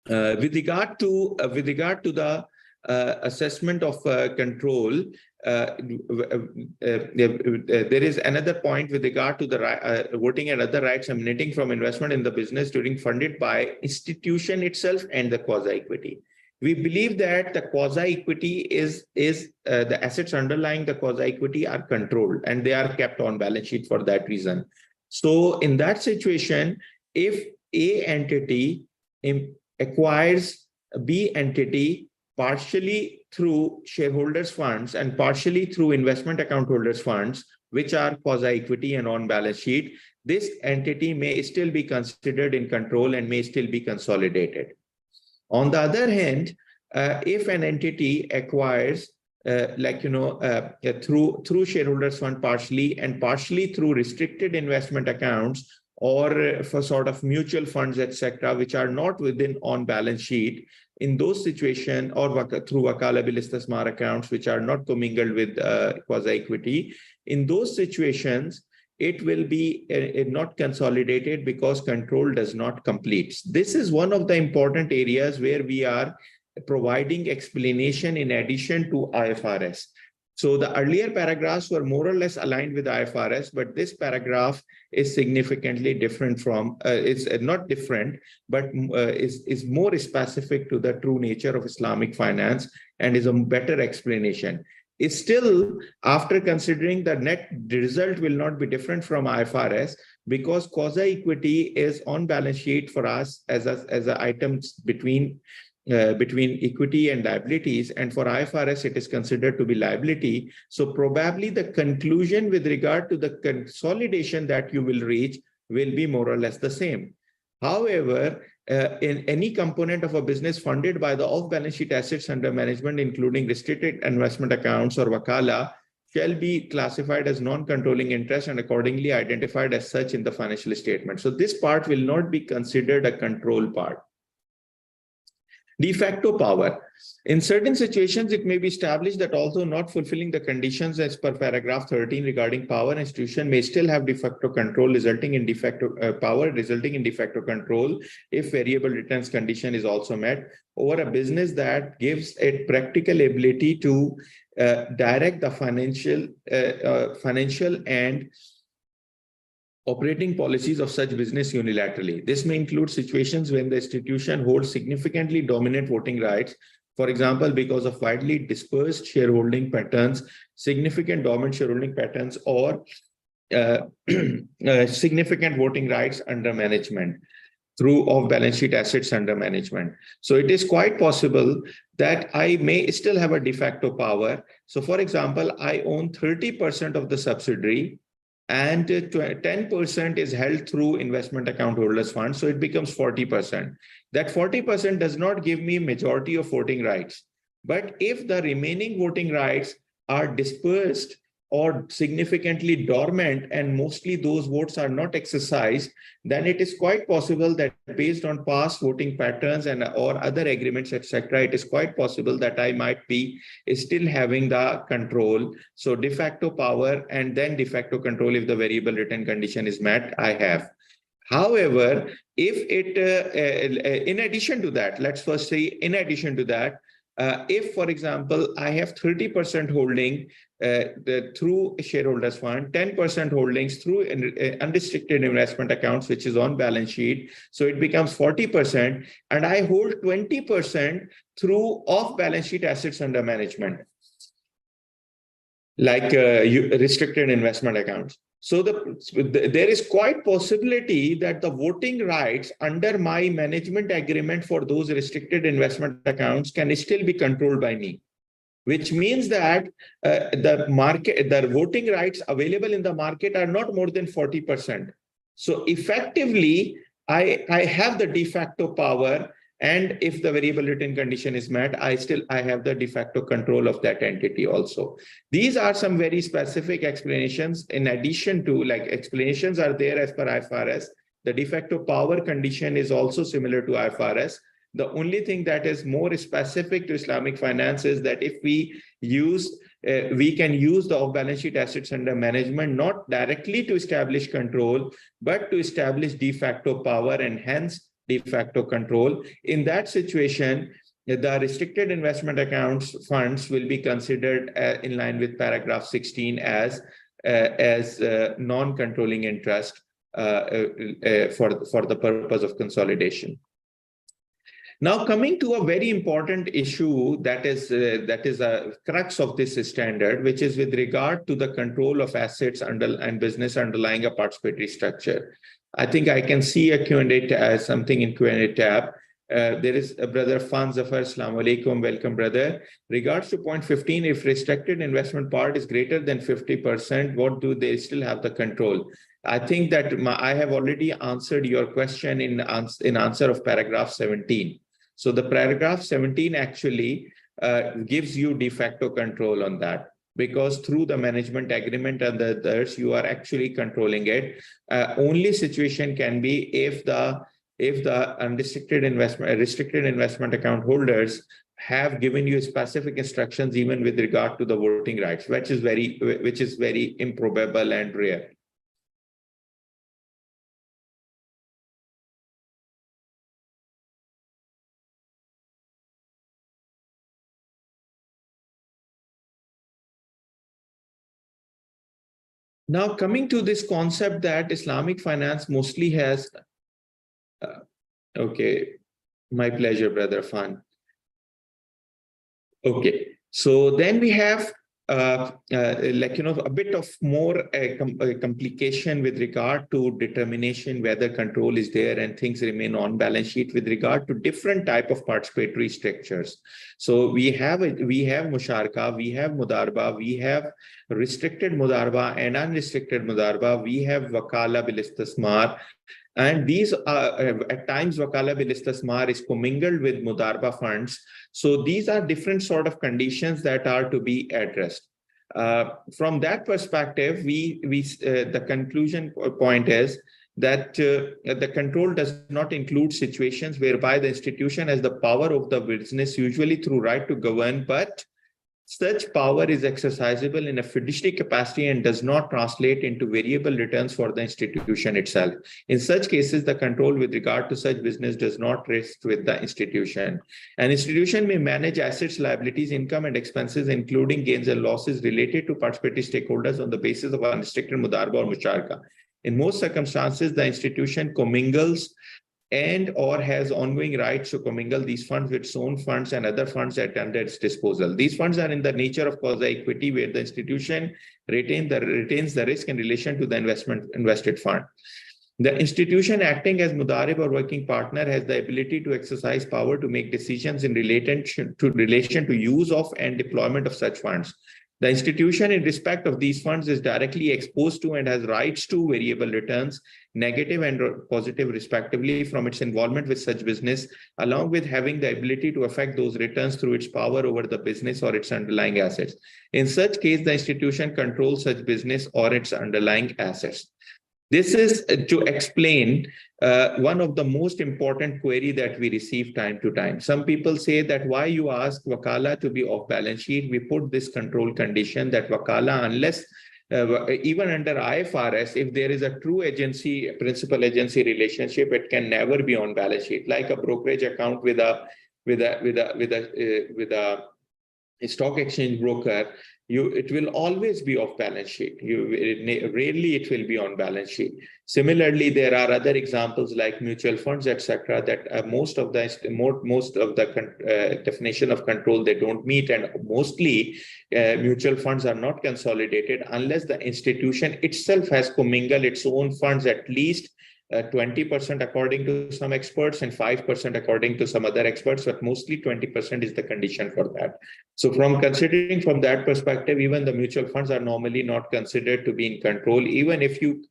With regard to the assessment of control, there is another point with regard to the voting and other rights emanating from investment in the business during funded by institution itself and the quasi-equity. We believe that the quasi-equity is the assets underlying the quasi-equity are controlled and they are kept on balance sheet for that reason. So in that situation, if A entity acquires a B entity partially through shareholders' funds and partially through investment account holders' funds, which are quasi-equity and on balance sheet, this entity may still be considered in control and may still be consolidated. On the other hand, if an entity acquires through shareholders fund partially and partially through restricted investment accounts or for sort of mutual funds, etc., which are not within on balance sheet, in those situations, or through wakala bil istismar accounts, which are not commingled with quasi-equity, in those situations, it will be not consolidated because control does not complete. This is one of the important areas where we are providing explanation in addition to IFRS. So the earlier paragraphs were more or less aligned with IFRS, but this paragraph is significantly different from, it's not different, but is more specific to the true nature of Islamic finance and is a better explanation. It's still, after considering the net result will not be different from IFRS because quasi-equity is on balance sheet for us as an item between equity and liabilities, and for IFRS it is considered to be liability. So probably the conclusion with regard to the consolidation that you will reach will be more or less the same. However, in any component of a business funded by the off-balance sheet assets under management, including restricted investment accounts or wakala, shall be classified as non-controlling interest and accordingly identified as such in the financial statement. So this part will not be considered a control part. De facto power. In certain situations, it may be established that although not fulfilling the conditions as per paragraph 13 regarding power, an institution may still have de facto control resulting in de facto control if variable returns condition is also met over a business that gives it practical ability to direct the financial and operating policies of such business unilaterally. This may include situations when the institution holds significantly dominant voting rights, for example, because of widely dispersed shareholding patterns, significant dormant shareholding patterns, or significant voting rights under management through off-balance sheet assets under management. So it is quite possible that I may still have a de facto power. So for example, I own 30% of the subsidiary, and 10% is held through investment account holders fund, so it becomes 40%. That 40% does not give me majority of voting rights. But if the remaining voting rights are dispersed or significantly dormant and mostly those votes are not exercised, then it is quite possible that based on past voting patterns and or other agreements, etc., it is quite possible that I might be still having the control. So de facto power and then de facto control if the variable return condition is met, I have. However, if it, in addition to that, let's first say in addition to that, if, for example, I have 30% holding through shareholders fund, 10% holdings through unrestricted investment accounts, which is on balance sheet, so it becomes 40%, and I hold 20% through off-balance sheet assets under management, like restricted investment accounts. So there is quite possibility that the voting rights under my management agreement for those restricted investment accounts can still be controlled by me, which means that the voting rights available in the market are not more than 40%. So effectively, I have the de facto power And if the variable return condition is met, I have the de facto control of that entity also. These are some very specific explanations. In addition to, like, explanations are there as per IFRS. The de facto power condition is also similar to IFRS. The only thing that is more specific to Islamic finance is that if we can use the off-balance sheet assets under management not directly to establish control, but to establish de facto power and hence de facto control. In that situation, the restricted investment accounts funds will be considered in line with paragraph 16 as non-controlling interest for the purpose of consolidation. Now, coming to a very important issue that is a crux of this standard, which is with regard to the control of assets and business underlying a participatory structure. I think I can see a Q&A something in Q&A tab. There is a brother Fan Zafar. Assalamu alaikum. Welcome, brother. Regards to point 15, if restricted investment part is greater than 50%, what do they still have the control? I think that I have already answered your question in answer of paragraph 17. So the paragraph 17 actually gives you de facto control on that, because through the management agreement and the others, you are actually controlling it. Only situation can be if the restricted investment account holders have given you specific instructions, even with regard to the voting rights, which is very improbable and rare. Now, coming to this concept that Islamic finance mostly has, okay, my pleasure, brother Fan. Okay, so then we have a bit of more complication with regard to determination whether control is there and things remain on balance sheet with regard to different type of participatory structures. So we have musharaka, we have mudarba, we have restricted mudarba and unrestricted mudarba, we have wakala bil istismar. And these are at times wakala bil istismar is commingled with mudarba funds. So these are different sort of conditions that are to be addressed. From that perspective, the conclusion point is that the control does not include situations whereby the institution has the power of the business, usually through right to govern, but such power is exercisable in a fiduciary capacity and does not translate into variable returns for the institution itself. In such cases, the control with regard to such business does not rest with the institution. An institution may manage assets, liabilities, income, and expenses, including gains and losses related to participatory stakeholders on the basis of unrestricted mudarba or musharaka. In most circumstances, the institution commingles and or has ongoing rights to commingle these funds with its own funds and other funds at under its disposal. These funds are in the nature of quasi-equity, where the institution retains the risk in relation to the invested fund. The institution acting as mudarib or working partner has the ability to exercise power to make decisions in relation to use of and deployment of such funds. The institution in respect of these funds is directly exposed to and has rights to variable returns, negative and positive respectively, from its involvement with such business, along with having the ability to affect those returns through its power over the business or its underlying assets. In such case, the institution controls such business or its underlying assets. This is to explain one of the most important query that we receive time to time. Some people say that why you ask wakala to be off balance sheet? We put this control condition that wakala, unless even under IFRS, if there is a true agency, principal agency relationship, it can never be on balance sheet. Like a brokerage account with a stock exchange broker, it will always be off balance sheet. Rarely it will be on balance sheet. Similarly, there are other examples like mutual funds, etc., that most of the definition of control they don't meet, and mostly mutual funds are not consolidated unless the institution itself has commingled its own funds at least 20% according to some experts and 5% according to some other experts, but mostly 20% is the condition for that. So considering from that perspective, even the mutual funds are normally not considered to be in control, even if you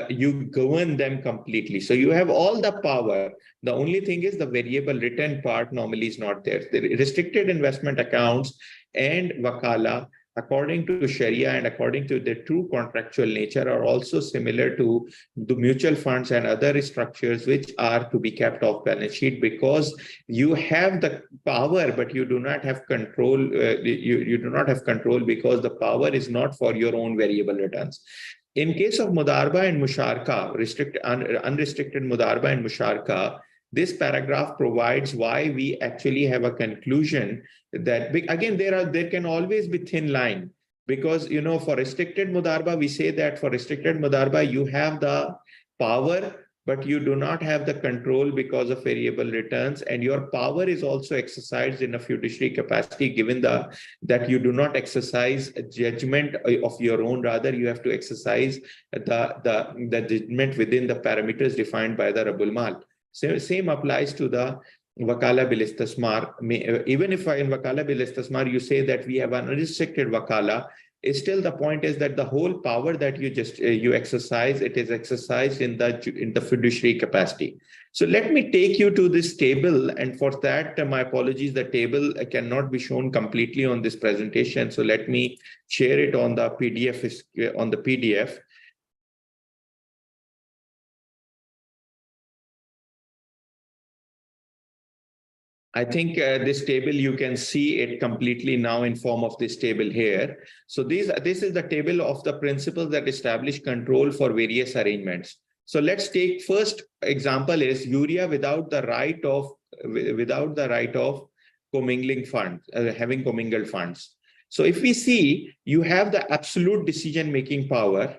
you govern them completely. So you have all the power. The only thing is the variable return part normally is not there. The restricted investment accounts and wakala, according to Sharia and according to their true contractual nature, are also similar to the mutual funds and other structures which are to be kept off balance sheet, because you have the power, but you do not have control. You do not have control because the power is not for your own variable returns. In case of Mudarba and Musharka, unrestricted Mudarba and Musharka, this paragraph provides why we actually have a conclusion that, again, there can always be thin line, because, you know, for restricted Mudarba, we say that for restricted Mudarba, you have the power, but you do not have the control because of variable returns, and your power is also exercised in a fiduciary capacity, given that you do not exercise a judgment of your own, rather you have to exercise the judgment within the parameters defined by the Rabbul Mal. Same applies to the Wakala bil Istismar. Even if in Wakala bil Istismar you say that we have an unrestricted Wakala, still the point is that the whole power that you exercise, it is exercised in the fiduciary capacity. So let me take you to this table, and for that, my apologies, the table cannot be shown completely on this presentation. So let me share it on the PDF. I think this table, you can see it completely now in form of this table here. So this is the table of the principles that establish control for various arrangements. So let's take first example is urea without the right of commingling funds, having commingled funds. So if we see, you have the absolute decision-making power.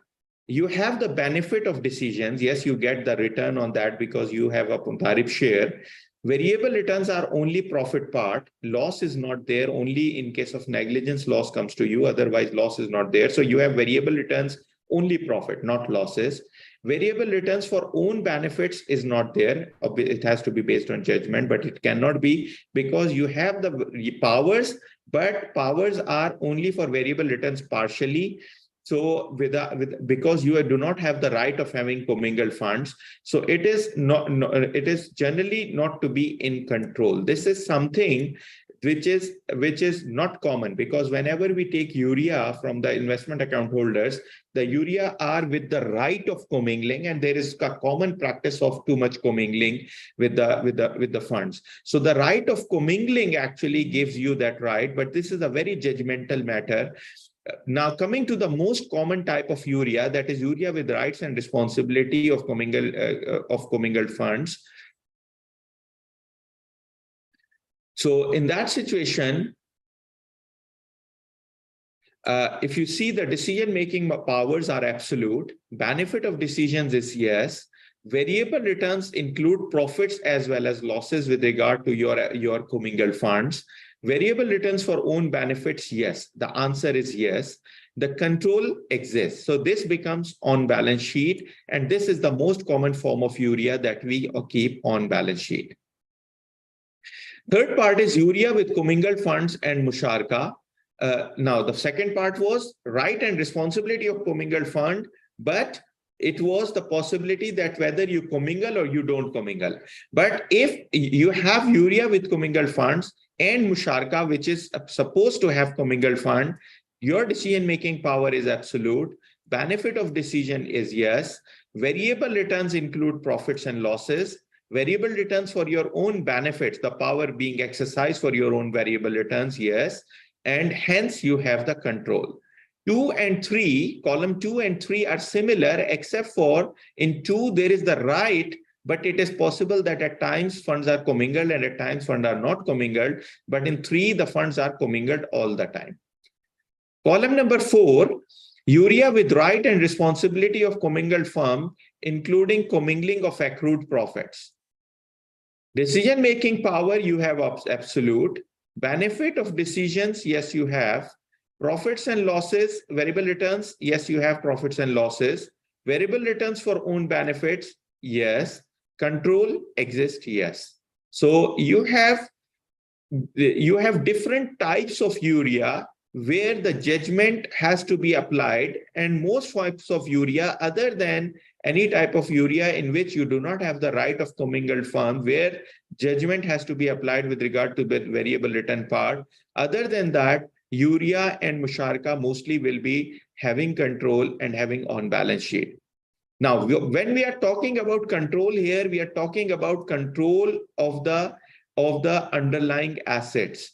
You have the benefit of decisions. Yes, you get the return on that because you have a Puntarib share. Variable returns are only profit part. Loss is not there. Only in case of negligence, loss comes to you. Otherwise, loss is not there. So you have variable returns, only profit, not losses. Variable returns for own benefits is not there. It has to be based on judgment, but it cannot be because you have the powers, but powers are only for variable returns partially. So because you do not have the right of having commingled funds, so it is generally not to be in control. This is something which is not common, because whenever we take urea from the investment account holders, the urea are with the right of commingling, and there is a common practice of too much commingling with the funds. So the right of commingling actually gives you that right, but this is a very judgmental matter. Now, coming to the most common type of urea, that is urea with rights and responsibility of commingled funds. So in that situation, if you see, the decision-making powers are absolute, benefit of decisions is yes, variable returns include profits as well as losses with regard to your commingled funds. Variable returns for own benefits, yes. The answer is yes. The control exists. So this becomes on balance sheet, and this is the most common form of urea that we keep on balance sheet. Third part is urea with commingled funds and musharka. Now, the second part was right and responsibility of commingled fund, but it was the possibility that whether you commingle or you don't commingle. But if you have urea with commingled funds and musharka, which is supposed to have commingled fund, your decision-making power is absolute. Benefit of decision is yes. Variable returns include profits and losses. Variable returns for your own benefits, the power being exercised for your own variable returns, yes. And hence you have the control. 2 and 3, column 2 and 3 are similar, except for in 2, there is the right, but it is possible that at times funds are commingled and at times funds are not commingled. But in 3, the funds are commingled all the time. Column number 4, urea with right and responsibility of commingled firm, including commingling of accrued profits. Decision-making power, you have absolute. Benefit of decisions, yes, you have. Profits and losses, variable returns, yes, you have profits and losses. Variable returns for own benefits, yes. Control exists, yes. So you have different types of urea where the judgment has to be applied, and most types of urea, other than any type of urea in which you do not have the right of commingled firm, where judgment has to be applied with regard to the variable return part. Other than that, urea and musharka mostly will be having control and having on balance sheet. Now, when we are talking about control here, we are talking about control of the underlying assets.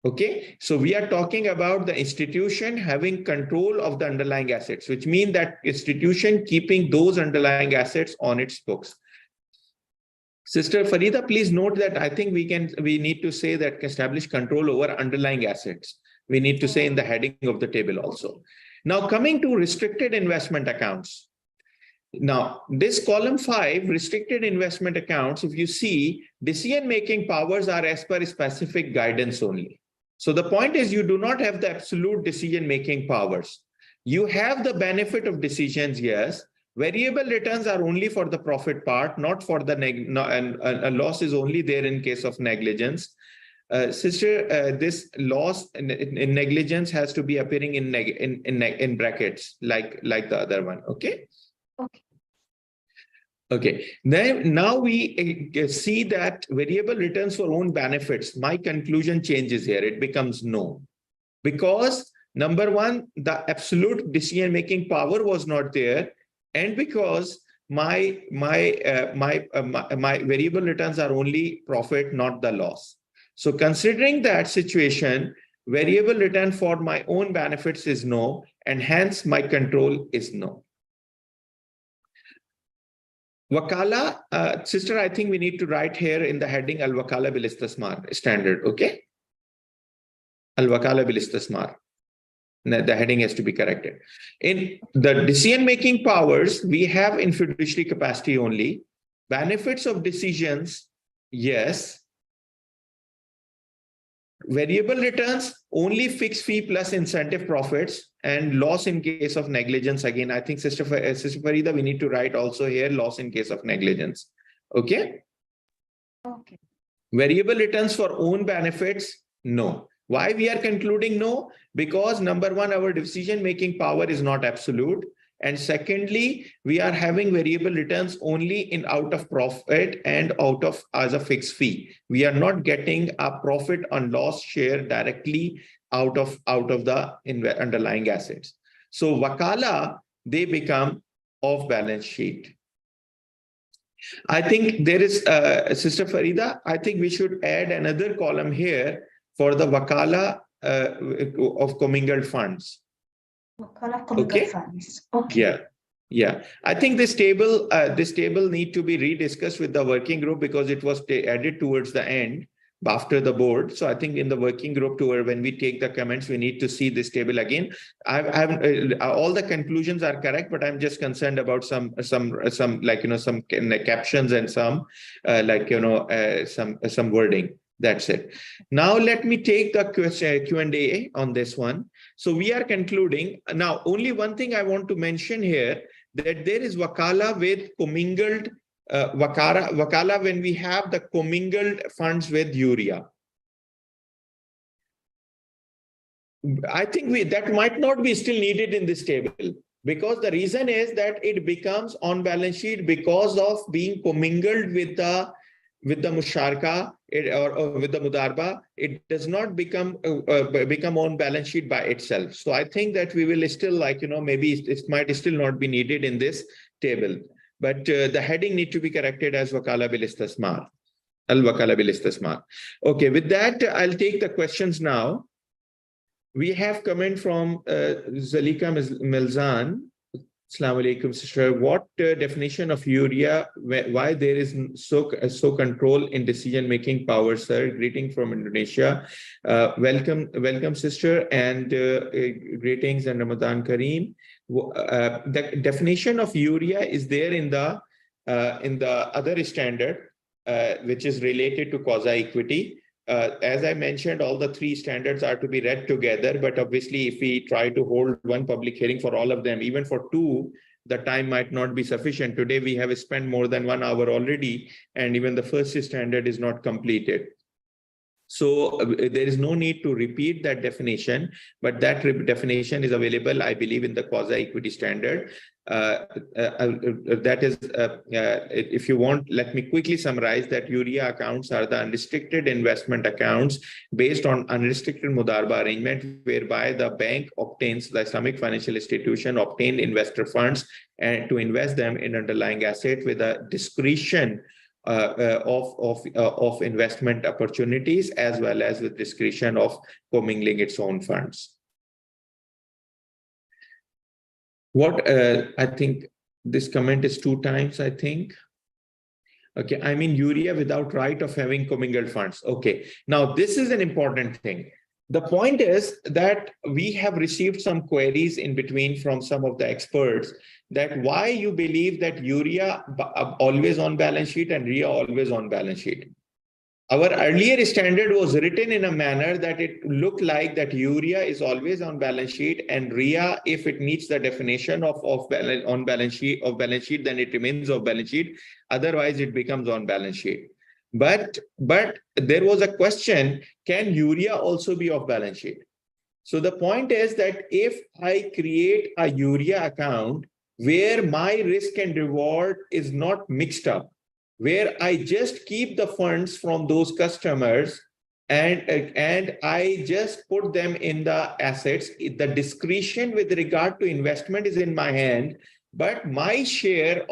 Okay, so we are talking about the institution having control of the underlying assets, which means that institution keeping those underlying assets on its books. Sister Farida, please note that I think we need to say that establish control over underlying assets. We need to say in the heading of the table also. Now, coming to restricted investment accounts. Now, this column 5, restricted investment accounts, if you see, decision-making powers are as per specific guidance only. So the point is, you do not have the absolute decision-making powers. You have the benefit of decisions, yes. Variable returns are only for the profit part, not for the and a loss is only there in case of negligence. This loss in negligence has to be appearing in brackets like the other one. Okay. Okay. Okay, then now we see that variable returns for own benefits. My conclusion changes here. It becomes no, because number one, the absolute decision-making power was not there, and because my variable returns are only profit, not the loss. So considering that situation, variable return for my own benefits is no, and hence my control is no. Wakala, sister, I think we need to write here in the heading Al-Wakala bil-Istismar standard, okay? Al-Wakala bil-Istismar. The heading has to be corrected. In the decision-making powers, we have in fiduciary capacity only. Benefits of decisions, yes. Variable returns, only fixed fee plus incentive profits, and loss in case of negligence. Again, I think Sister Farida, we need to write also here loss in case of negligence. Okay? Okay. Variable returns for own benefits, no. Why we are concluding no? Because number one, our decision-making power is not absolute. And secondly, we are having variable returns only in out of profit and out of as a fixed fee. We are not getting a profit and loss share directly out of the underlying assets. So wakala, they become off balance sheet. I think there is, Sister Farida, I think we should add another column here for the wakala of commingled funds. Okay. Okay. Yeah. I think this table need to be rediscussed with the working group because it was added towards the end after the board. So I think in the working group when we take the comments, we need to see this table again. All the conclusions are correct, but I'm just concerned about some like some captions and some some wording. That's it. Now let me take the Q&A on this one. So we are concluding. Now, only one thing I want to mention here, that there is wakala with commingled, wakala when we have the commingled funds with urea. I think that might not be still needed in this table, because the reason is that it becomes on balance sheet because of being commingled with the musharka or with the mudarba. It does not become on balance sheet by itself. So I think that we will still maybe it might still not be needed in this table, but the heading need to be corrected as wakala bil istismar, al wakala bil istismar. Okay, with that I'll take the questions now. We have comment from Zalika Milzan. Assalamu alaikum, sister. What definition of urea? Why there is so control in decision-making power, sir? Greeting from Indonesia. Welcome, sister, and greetings and Ramadan Kareem. The definition of urea is there in the other standard, which is related to quasi-equity. As I mentioned, all the three standards are to be read together, but obviously if we try to hold one public hearing for all of them, even for two, the time might not be sufficient. Today we have spent more than 1 hour already, and even the first standard is not completed. So there is no need to repeat that definition, but that definition is available, I believe, in the quasi-equity standard. That is, if you want, let me quickly summarize that URIA accounts are the unrestricted investment accounts based on unrestricted Mudarba arrangement, whereby the bank obtains, the Islamic financial institution obtain investor funds and to invest them in underlying asset with a discretion of investment opportunities, as well as with discretion of commingling its own funds. What I think this comment is 2 times, I think. Okay, I mean URIA without right of having commingled funds. Okay, now this is an important thing. The point is that we have received some queries in between from some of the experts that why you believe that URIA always on balance sheet and RIA always on balance sheet. Our earlier standard was written in a manner that it looked like that URIA is always on balance sheet, and RIA, if it meets the definition of on balance sheet, then it remains off balance sheet. Otherwise, it becomes on balance sheet. But there was a question, can URIA also be off balance sheet? So the point is that if I create a URIA account where my risk and reward is not mixed up, where I just keep the funds from those customers and I just put them in the assets, the discretion with regard to investment is in my hand, but my share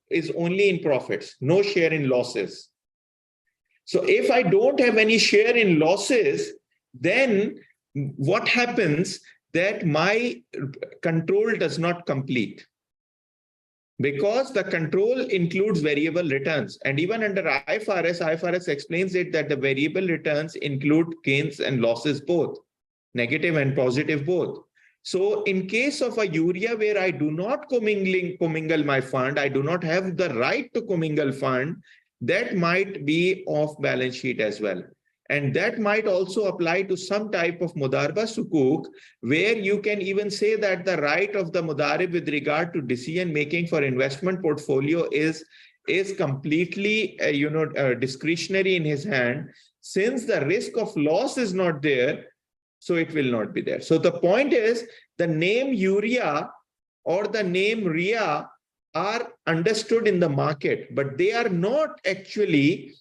is only in profits, no share in losses. So if I don't have any share in losses, then what happens that my control does not complete, because the control includes variable returns. And even under IFRS explains it that the variable returns include gains and losses both, negative and positive both. So in case of a URIA where I do not commingle my fund, I do not have the right to commingle fund, that might be off balance sheet as well. And that might also apply to some type of Mudarba Sukuk, where you can even say that the right of the Mudarib with regard to decision making for investment portfolio is completely discretionary in his hand. Since the risk of loss is not there, so it will not be there. So the point is, the name URIA or the name RIA are understood in the market, but they are not actually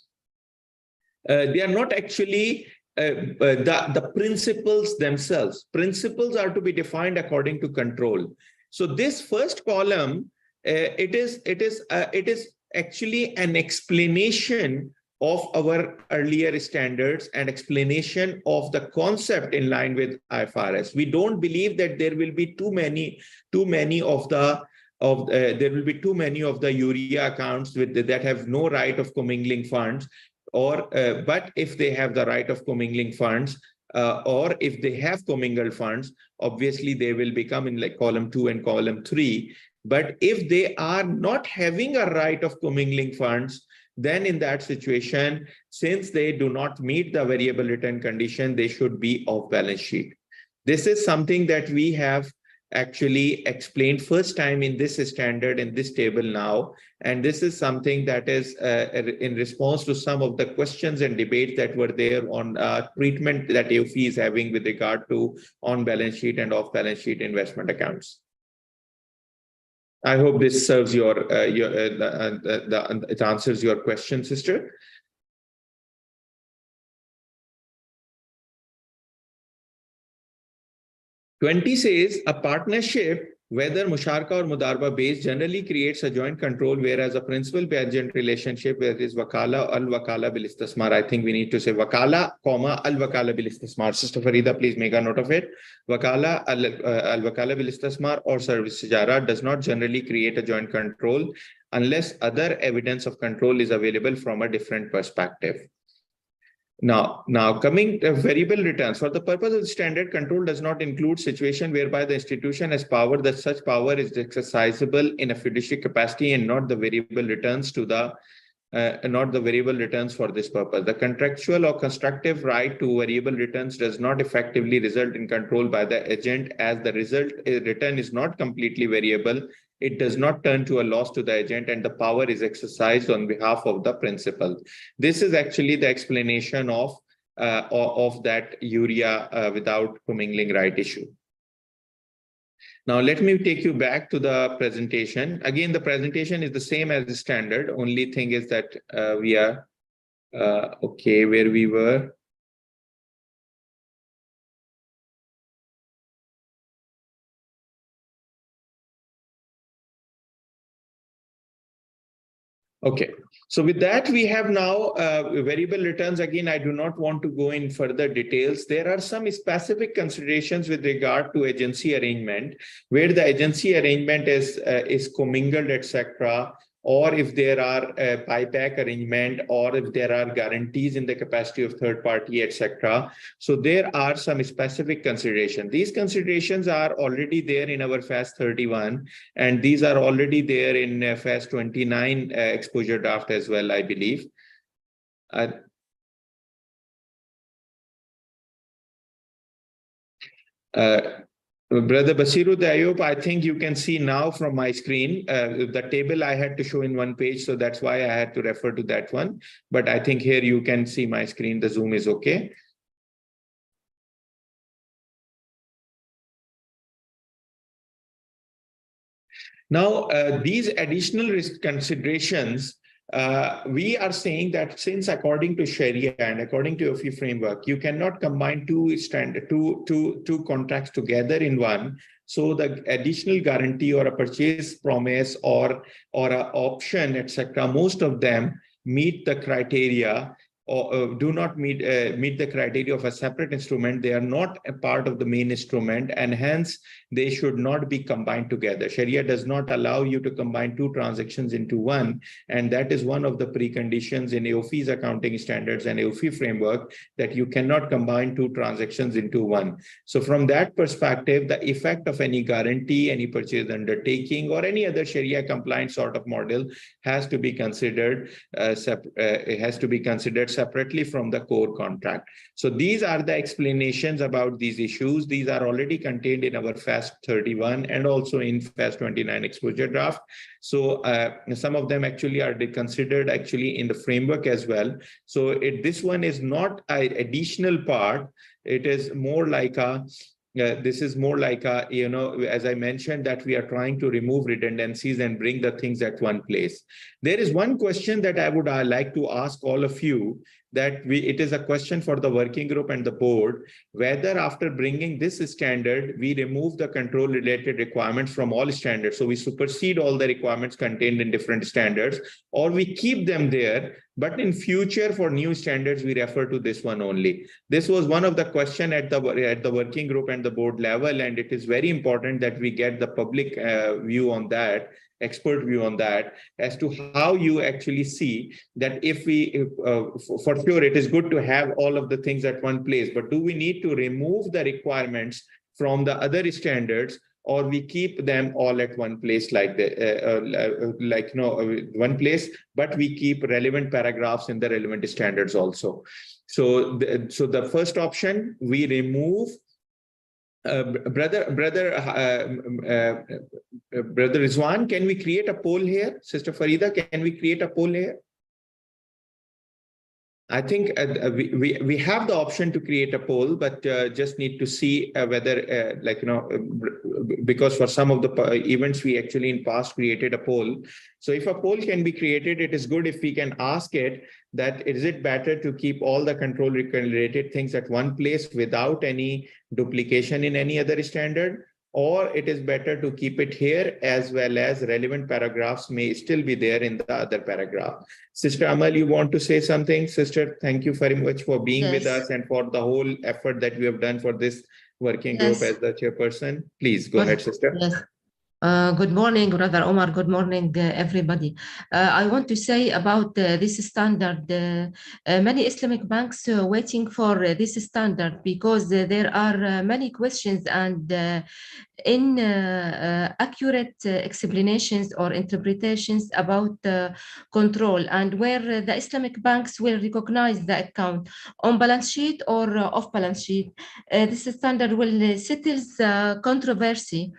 the principles themselves. Principles are to be defined according to control. So this first column, it is actually an explanation of our earlier standards and explanation of the concept in line with IFRS. We don't believe that there will be too many of the URIA accounts that have no right of commingling funds, but if they have the right of commingling funds, or if they have commingled funds, obviously they will become in like column 2 and column 3. But if they are not having a right of commingling funds, then in that situation, since they do not meet the variable return condition, they should be off balance sheet. This is something that we have actually explained first time in this standard, in this table now. And this is something that is in response to some of the questions and debates that were there on treatment that AAOIFI is having with regard to on-balance sheet and off-balance sheet investment accounts. I hope this serves it answers your question, sister. '20 says a partnership, whether Musharaka or Mudarba based, generally creates a joint control, whereas a principal-agent relationship, where it is Wakala, Al-Wakala bil-Istismar. I think we need to say Wakala, Al-Wakala bil-Istismar. Sister Farida, please make a note of it. Wakala, Al-Wakala bil-Istismar or service Sijara does not generally create a joint control unless other evidence of control is available from a different perspective. Now coming to variable returns. For the purpose of the standard, control does not include situation whereby the institution has power, that such power is exercisable in a fiduciary capacity, and not the variable returns for this purpose. The contractual or constructive right to variable returns does not effectively result in control by the agent, as the return is not completely variable. It does not turn to a loss to the agent, and the power is exercised on behalf of the principal. This is actually the explanation of of that urea without commingling right issue. Now, let me take you back to the presentation. Again, the presentation is the same as the standard. Only thing is that we are, okay, where we were. Okay, so with that, we have now variable returns. Again, I do not want to go in further details. There are some specific considerations with regard to agency arrangement, where the agency arrangement is commingled, etc., or if there are a buyback arrangement, or if there are guarantees in the capacity of third party, etc. So there are some specific considerations. These considerations are already there in our FAS 31, and these are already there in FAS 29 exposure draft as well, I believe. Brother Basiru Dayub, I think you can see now from my screen, the table I had to show in one page, so that's why I had to refer to that one. But I think here you can see my screen, the Zoom is okay. Now, these additional risk considerations, we are saying that since according to Sharia and according to AAOIFI framework, you cannot combine two contracts together in one. So the additional guarantee or a purchase promise or an option, etc., most of them meet the criteria or do not meet the criteria of a separate instrument. They are not a part of the main instrument, and hence they should not be combined together. Sharia does not allow you to combine two transactions into one, and that is one of the preconditions in AAOIFI's accounting standards and AAOIFI framework, that you cannot combine two transactions into one. So from that perspective, the effect of any guarantee, any purchase undertaking, or any other Sharia compliant sort of model has to be considered separately from the core contract. So these are the explanations about these issues. These are already contained in our FAS 31 and also in FAS 29 exposure draft. So some of them actually are considered actually in the framework as well. So this one is not an additional part. It is more like a this is more like a, you know, as I mentioned, that we are trying to remove redundancies and bring the things at one place. There is one question that I would like to ask all of you, that it is a question for the working group and the board, whether after bringing this standard, we remove the control related requirements from all standards. So we supersede all the requirements contained in different standards, or we keep them there, but in future for new standards, we refer to this one only. This was one of the questions at the working group and the board level, and it is very important that we get the public view on that, expert view on that, as to how you actually see that if we, for sure, it is good to have all of the things at one place, but do we need to remove the requirements from the other standards, or we keep them all at one place like one place, but we keep relevant paragraphs in the relevant standards also. So the first option, we remove. Brother Rizwan, can we create a poll here? Sister Farida, can we create a poll here? I think we have the option to create a poll, but just need to see whether, because for some of the events we actually in past created a poll. So if a poll can be created, it is good if we can ask it that is it better to keep all the control related things at one place without any duplication in any other standard, or it is better to keep it here as well as relevant paragraphs may still be there in the other paragraph. Sister Amal, you want to say something? Sister, thank you very much for being with us and for the whole effort that we have done for this working group as the chairperson. Please go ahead, sister. Yes. Good morning, Brother Omar. Good morning, everybody. I want to say about this standard. Many Islamic banks are waiting for this standard because there are many questions and inaccurate explanations or interpretations about control, and where the Islamic banks will recognize the account on balance sheet or off balance sheet. This standard will settle the controversy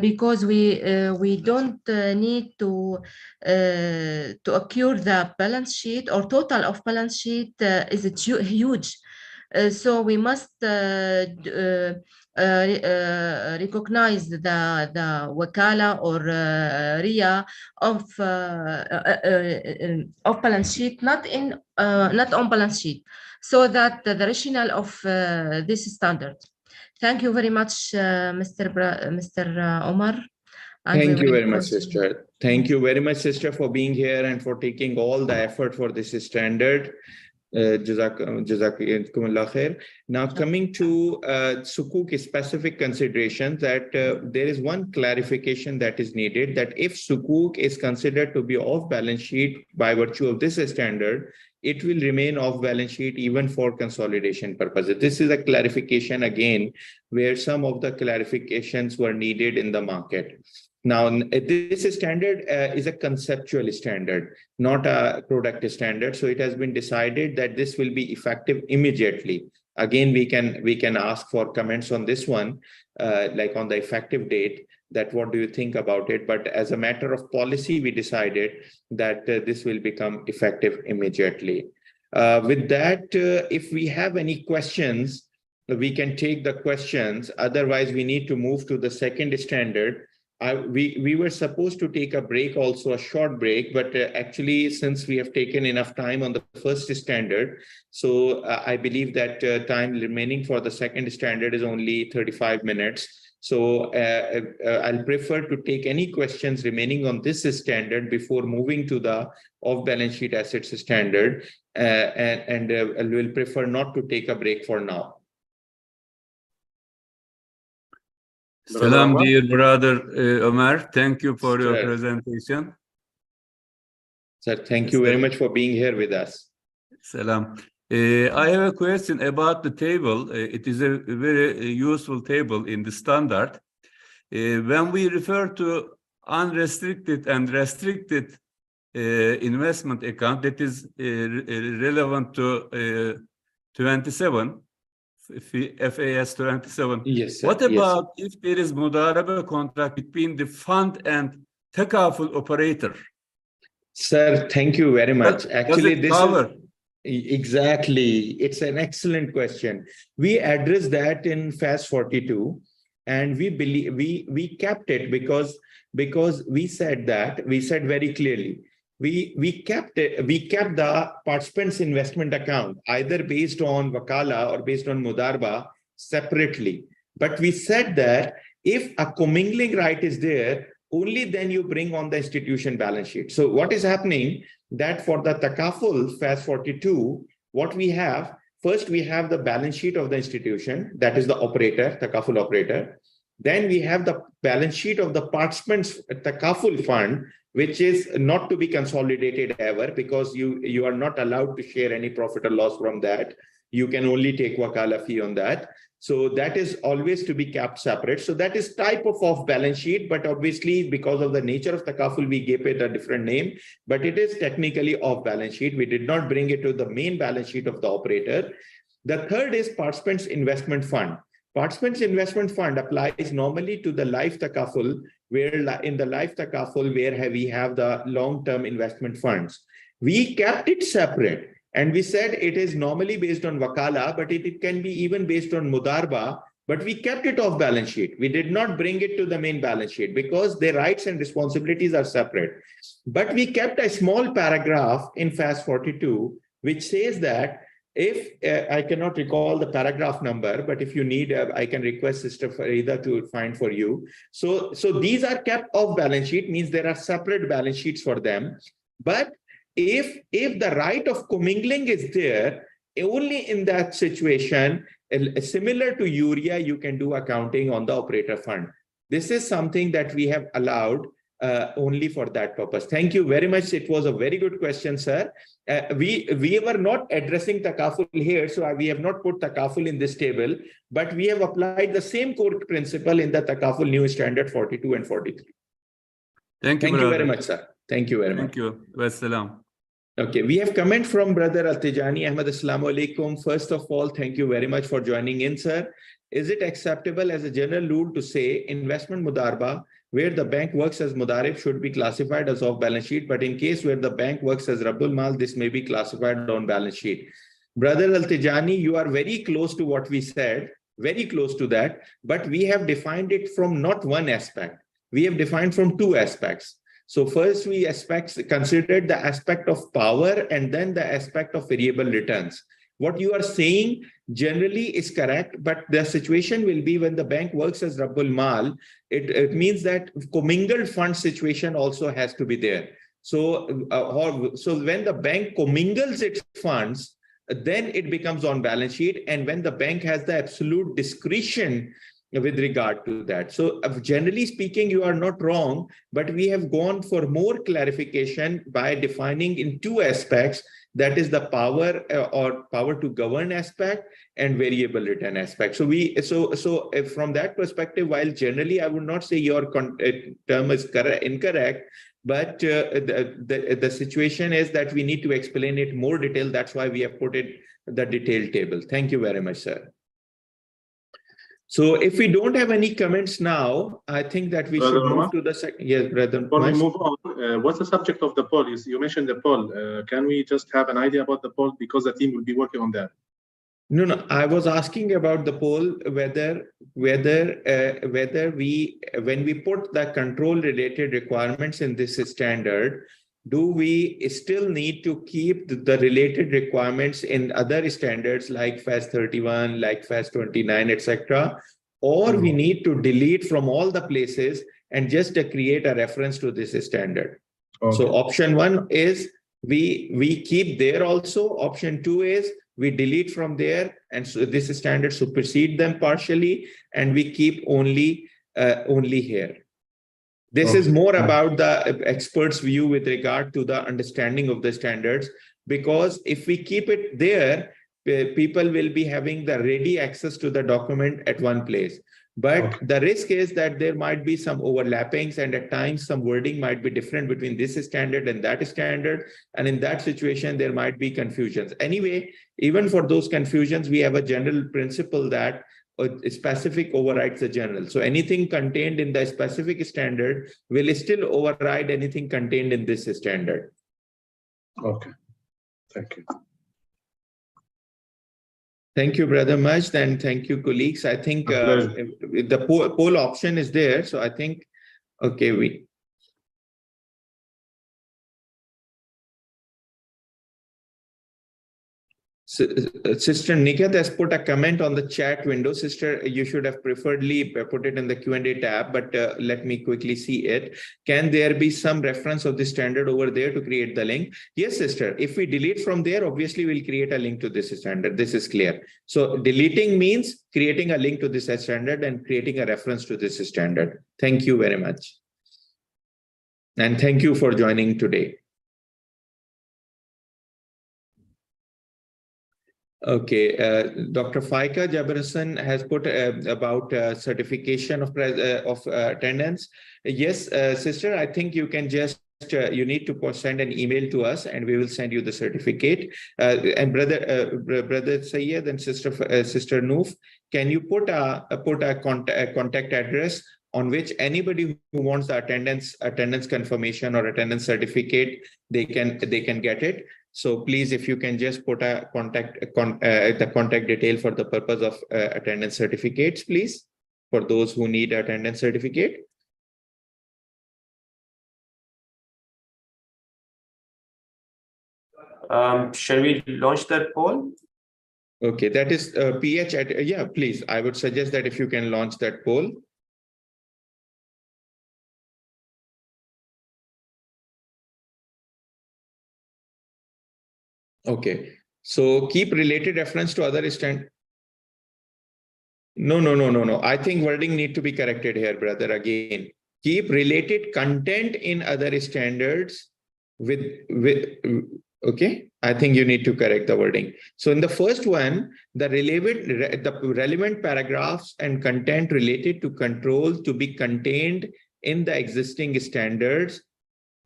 because we don't need to occur the balance sheet or total of balance sheet is huge. So we must recognize the wakala or RIA of balance sheet, not on balance sheet, so that the rationale of this standard. Thank you very much, Mr. Omar. Thank you very much, sister. Thank you very much, sister, for being here and for taking all the effort for this standard. Jazakumullah khair. Now, coming to Sukuk specific considerations, that there is one clarification that is needed, that if Sukuk is considered to be off balance sheet by virtue of this standard, it will remain off balance sheet even for consolidation purposes. This is a clarification again, where some of the clarifications were needed in the market. Now, this standard is a conceptual standard, not a product standard. So it has been decided that this will be effective immediately. Again, we can ask for comments on this one, like on the effective date, that what do you think about it? But as a matter of policy, we decided that this will become effective immediately. With that, if we have any questions, we can take the questions. Otherwise, we need to move to the second standard. We were supposed to take a break, also a short break, but actually, since we have taken enough time on the first standard, so I believe that time remaining for the second standard is only 35 minutes. So I'll prefer to take any questions remaining on this standard before moving to the off-balance sheet assets standard, and we'll prefer not to take a break for now. Salam, dear brother Omar. Thank you for your presentation. Sir, thank you very much for being here with us. Salam. I have a question about the table. It is a very useful table in the standard. When we refer to unrestricted and restricted investment account, that is relevant to 27, FAS 27. Yes, sir. What about if there is mudaraba contract between the fund and takaful operator? Sir, thank you very much. Actually, this cover? Exactly. It's an excellent question. We addressed that in FAS 42, and we believe we kept it because we said very clearly, we kept the participants' investment account either based on wakala or based on mudarba separately. But we said that if a commingling right is there, only then you bring on the institution balance sheet. So what is happening that for the takaful FAS 42, what we have, first we have the balance sheet of the institution, that is the operator, takaful operator. Then we have the balance sheet of the participants takaful fund, which is not to be consolidated ever, because you are not allowed to share any profit or loss from that. You can only take wakala fee on that. So that is always to be kept separate. So that is type of off-balance sheet, but obviously because of the nature of takaful, we gave it a different name, but it is technically off-balance sheet. We did not bring it to the main balance sheet of the operator. The third is participants investment fund. Participants investment fund applies normally to the life takaful, where in the life takaful, where we have the long-term investment funds. We kept it separate. And we said it is normally based on wakala, but it can be even based on mudarba, but we kept it off balance sheet. We did not bring it to the main balance sheet because their rights and responsibilities are separate. But we kept a small paragraph in FAS 42, which says that if, I cannot recall the paragraph number, but if you need, I can request Sister Farida to find for you. So these are kept off balance sheet, means there are separate balance sheets for them. But if the right of commingling is there, only in that situation, similar to urea, you can do accounting on the operator fund. This is something that we have allowed only for that purpose. Thank you very much. It was a very good question, sir. We were not addressing takaful here, so we have not put takaful in this table, but we have applied the same core principle in the takaful new standard 42 and 43. Thank you very much, sir. Thank you very much. Thank you. Wassalam. Okay, we have comment from Brother Al-Tijani Ahmad. Assalamu alaikum. First of all, thank you very much for joining in, sir. Is it acceptable as a general rule to say investment mudarba, where the bank works as mudarib, should be classified as off balance sheet, but in case where the bank works as Rabbul Mal, this may be classified on balance sheet? Brother Al-Tijani, you are very close to what we said, very close to that, but we have defined it from not one aspect. We have defined from two aspects. So first we considered the aspect of power and then the aspect of variable returns. What you are saying generally is correct, but the situation will be when the bank works as Rabbul Mal, it means that commingled fund situation also has to be there. So, so when the bank commingles its funds, then it becomes on balance sheet, and when the bank has the absolute discretion with regard to that. So generally speaking, you are not wrong, but we have gone for more clarification by defining in two aspects, that is the power or power to govern aspect and variable return aspect. So from that perspective, while generally I would not say your term is incorrect, but the situation is that we need to explain it more detail. That's why we have put it the detailed table. Thank you very much, sir. So if we don't have any comments now, I think that we should move to the second. Yes, brother. Before we move on, what's the subject of the poll? You mentioned the poll. Can we just have an idea about the poll, because the team will be working on that? No. I was asking about the poll, whether we, when we put the control related requirements in this standard, do we still need to keep the related requirements in other standards like FAS 31, like FAS 29, etc., or we need to delete from all the places and just create a reference to this standard? Okay. So option one is we keep there also. Option two is we delete from there, and so this standard supersede them partially, and we keep only here. This is more about the expert's view with regard to the understanding of the standards, because if we keep it there, people will be having the ready access to the document at one place. But the risk is that there might be some overlappings, and at times some wording might be different between this standard and that standard. And in that situation, there might be confusions. Anyway, even for those confusions, we have a general principle that specific overrides the general. So anything contained in the specific standard will still override anything contained in this standard. Okay, thank you. Thank you, Brother Majd, and thank you, colleagues. I think the poll option is there. So I think, okay, Sister Niket has put a comment on the chat window. Sister, you should have preferably put it in the Q&A tab, but let me quickly see it. Can there be some reference of the standard over there to create the link? Yes, sister. If we delete from there, obviously we'll create a link to this standard. This is clear. So deleting means creating a link to this standard and creating a reference to this standard. Thank you very much. And thank you for joining today. Okay, Dr. Faika Jabarassan has put about certification of attendance. Yes, sister, I think you can just you need to send an email to us, and we will send you the certificate. And brother Sayyed and sister Noof, can you put a contact address on which anybody who wants the attendance confirmation or attendance certificate, they can get it. So please, if you can just put a the contact detail for the purpose of attendance certificates, please, for those who need attendance certificate. Shall we launch that poll? Okay, that is PH at, yeah, please. I would suggest that if you can launch that poll. Okay, so keep related reference to other stand. No. I think wording need to be corrected here, brother. Again, keep related content in other standards with okay. I think you need to correct the wording. So in the first one, the relevant paragraphs and content related to control to be contained in the existing standards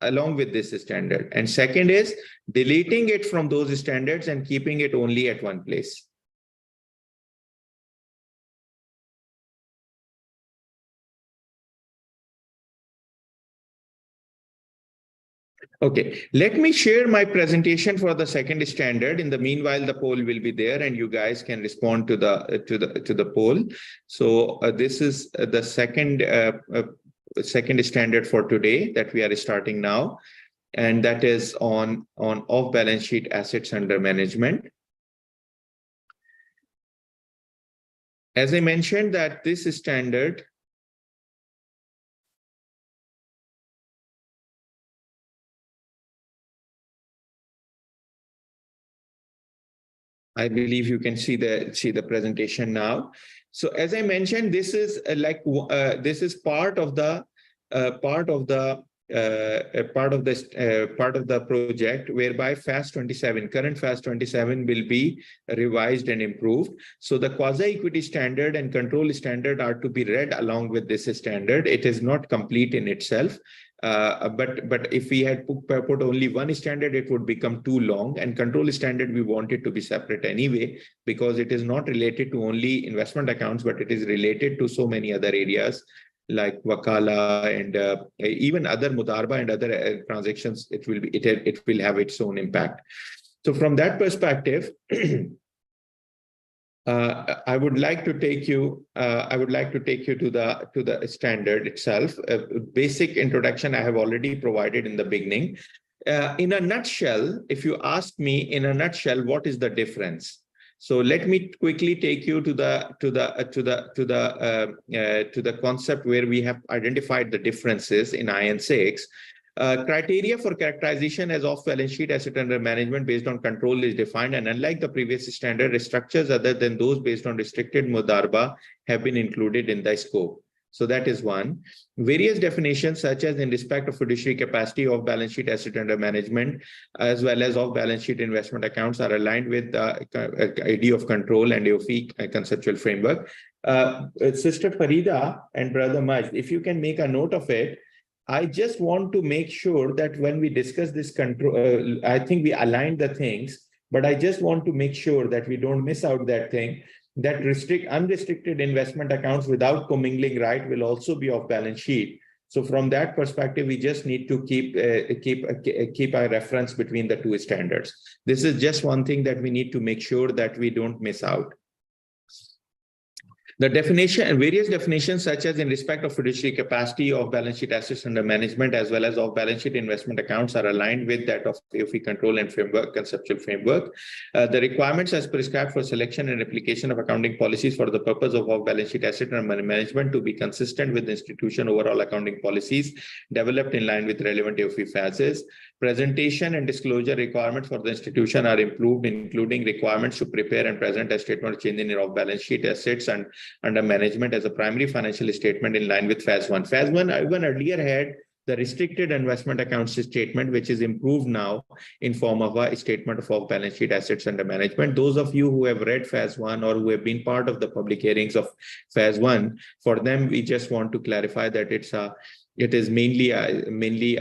along with this standard. And second is deleting it from those standards and keeping it only at one place. Okay, let me share my presentation for the second standard. In the meanwhile, the poll will be there, and you guys can respond to the poll. So this is the second standard for today that we are starting now, and that is on off-balance sheet assets under management. As I mentioned, that this standard I believe you can see the presentation now. So as I mentioned, this is this is part of the project whereby FAS 27, current FAS 27 will be revised and improved. So the quasi-equity standard and control standard are to be read along with this standard. It is not complete in itself. But if we had put only one standard, it would become too long. And control standard, we want it to be separate anyway, because it is not related to only investment accounts, but it is related to so many other areas like wakala and even other mudarba and other transactions. It will have its own impact. So from that perspective, I would like to take you to the standard itself. Basic introduction I have already provided in the beginning. In a nutshell, if you ask me in a nutshell, what is the difference? So let me quickly take you to the concept where we have identified the differences in IN 6. Criteria for characterization as off-balance sheet asset under management based on control is defined, and unlike the previous standard, structures other than those based on restricted mudarba have been included in the scope. So that is one. Various definitions, such as in respect of fiduciary capacity of balance sheet asset under management, as well as off balance sheet investment accounts, are aligned with the idea of control and AAOIFI conceptual framework. Sister Farida and Brother Majd, if you can make a note of it, I just want to make sure that when we discuss this control, I think we aligned the things, but I just want to make sure that we don't miss out that thing, that unrestricted investment accounts without commingling right will also be off balance sheet. So from that perspective, we just need to keep a reference between the two standards. This is just one thing that we need to make sure that we don't miss out. The definition and various definitions, such as in respect of fiduciary capacity of balance sheet assets under management, as well as of balance sheet investment accounts, are aligned with that of AAOIFI control and framework, conceptual framework. The requirements as prescribed for selection and application of accounting policies for the purpose of off-balance sheet asset under management to be consistent with the institution overall accounting policies developed in line with relevant AAOIFI FASs. Presentation and disclosure requirements for the institution are improved, including requirements to prepare and present a statement of change in off-balance sheet assets and under management as a primary financial statement in line with FAS 1. FAS 1 even earlier had the restricted investment accounts statement, which is improved now in form of a statement of off-balance sheet assets under management. Those of you who have read FAS 1 or who have been part of the public hearings of FAS 1, for them, we just want to clarify that it is mainly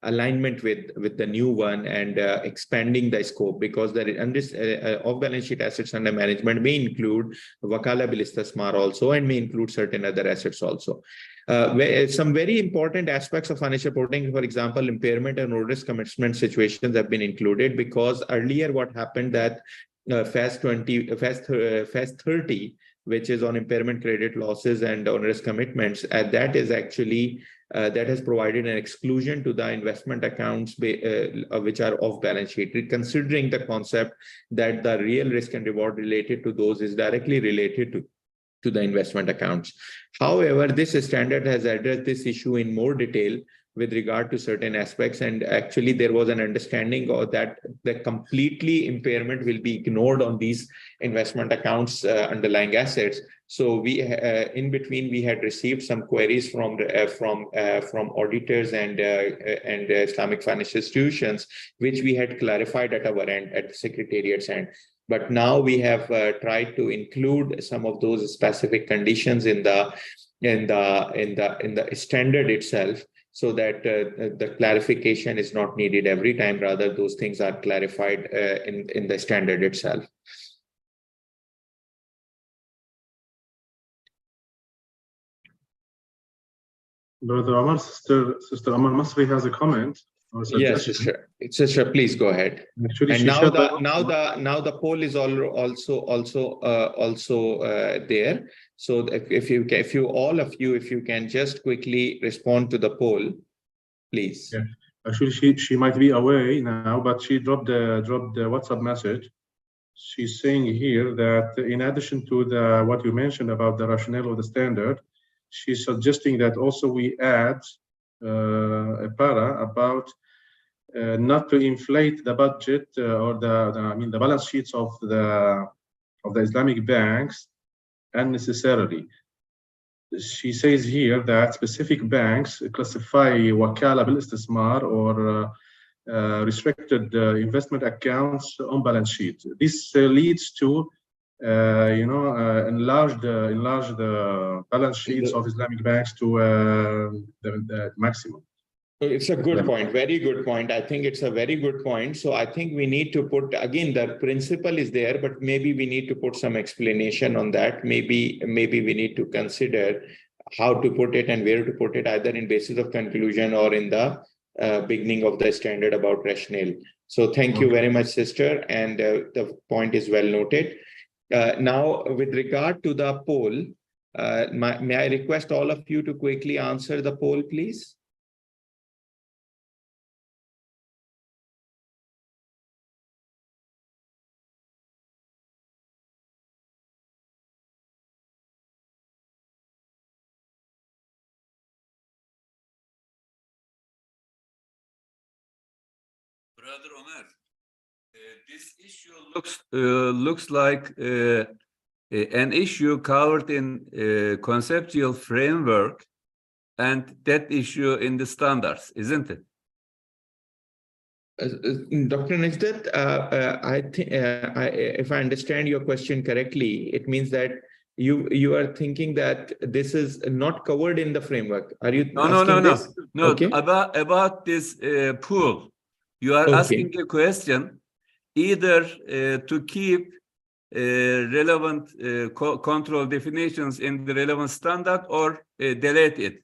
alignment with the new one and expanding the scope, because the off-balance sheet assets under management may include wakala bil istismar also, and may include certain other assets also. Some very important aspects of financial reporting, for example, impairment and risk commitment situations have been included, because earlier what happened that FAS 30, which is on impairment, credit losses, and onerous commitments, that is actually that has provided an exclusion to the investment accounts which are off balance sheet, considering the concept that the real risk and reward related to those is directly related to the investment accounts. However, this standard has addressed this issue in more detail with regard to certain aspects, and actually there was an understanding of that the completely impairment will be ignored on these investment accounts underlying assets. So we in between we had received some queries from auditors and Islamic financial institutions, which we had clarified at our end, at the Secretariat's end. But now we have tried to include some of those specific conditions in the standard itself, so that the clarification is not needed every time. Rather, those things are clarified in the standard itself. Brother Omar, Sister Omar Masri has a comment or Yes, suggestion. sister, please go ahead. Actually, And she now shared the poll is also there. So if you can just quickly respond to the poll, please. Yeah. Actually, she might be away now, but she dropped the WhatsApp message. She's saying here that in addition to what you mentioned about the rationale of the standard, she's suggesting that also we add a para about not to inflate the budget or the balance sheets of the Islamic banks unnecessarily. She says here that specific banks classify wakala bil-istismar or restricted investment accounts on balance sheet. This leads to enlarge the balance sheets of Islamic banks to the maximum. It's a good point, very good point. I think it's a very good point. So I think we need to put, again, the principle is there, but maybe we need to put some explanation on that. Maybe we need to consider how to put it and where to put it, either in basis of conclusion or in the beginning of the standard about rationale. So thank you very much, sister. And the point is well noted. Now, with regard to the poll, may I request all of you to quickly answer the poll, please? Brother Omer, this issue looks like an issue covered in conceptual framework, and that issue in the standards, isn't it? Dr. Najdat, I think if I understand your question correctly, it means that you are thinking that this is not covered in the framework. Are you asking this? No. Okay. About this pool. You are asking a question either to keep relevant control definitions in the relevant standard or delete it.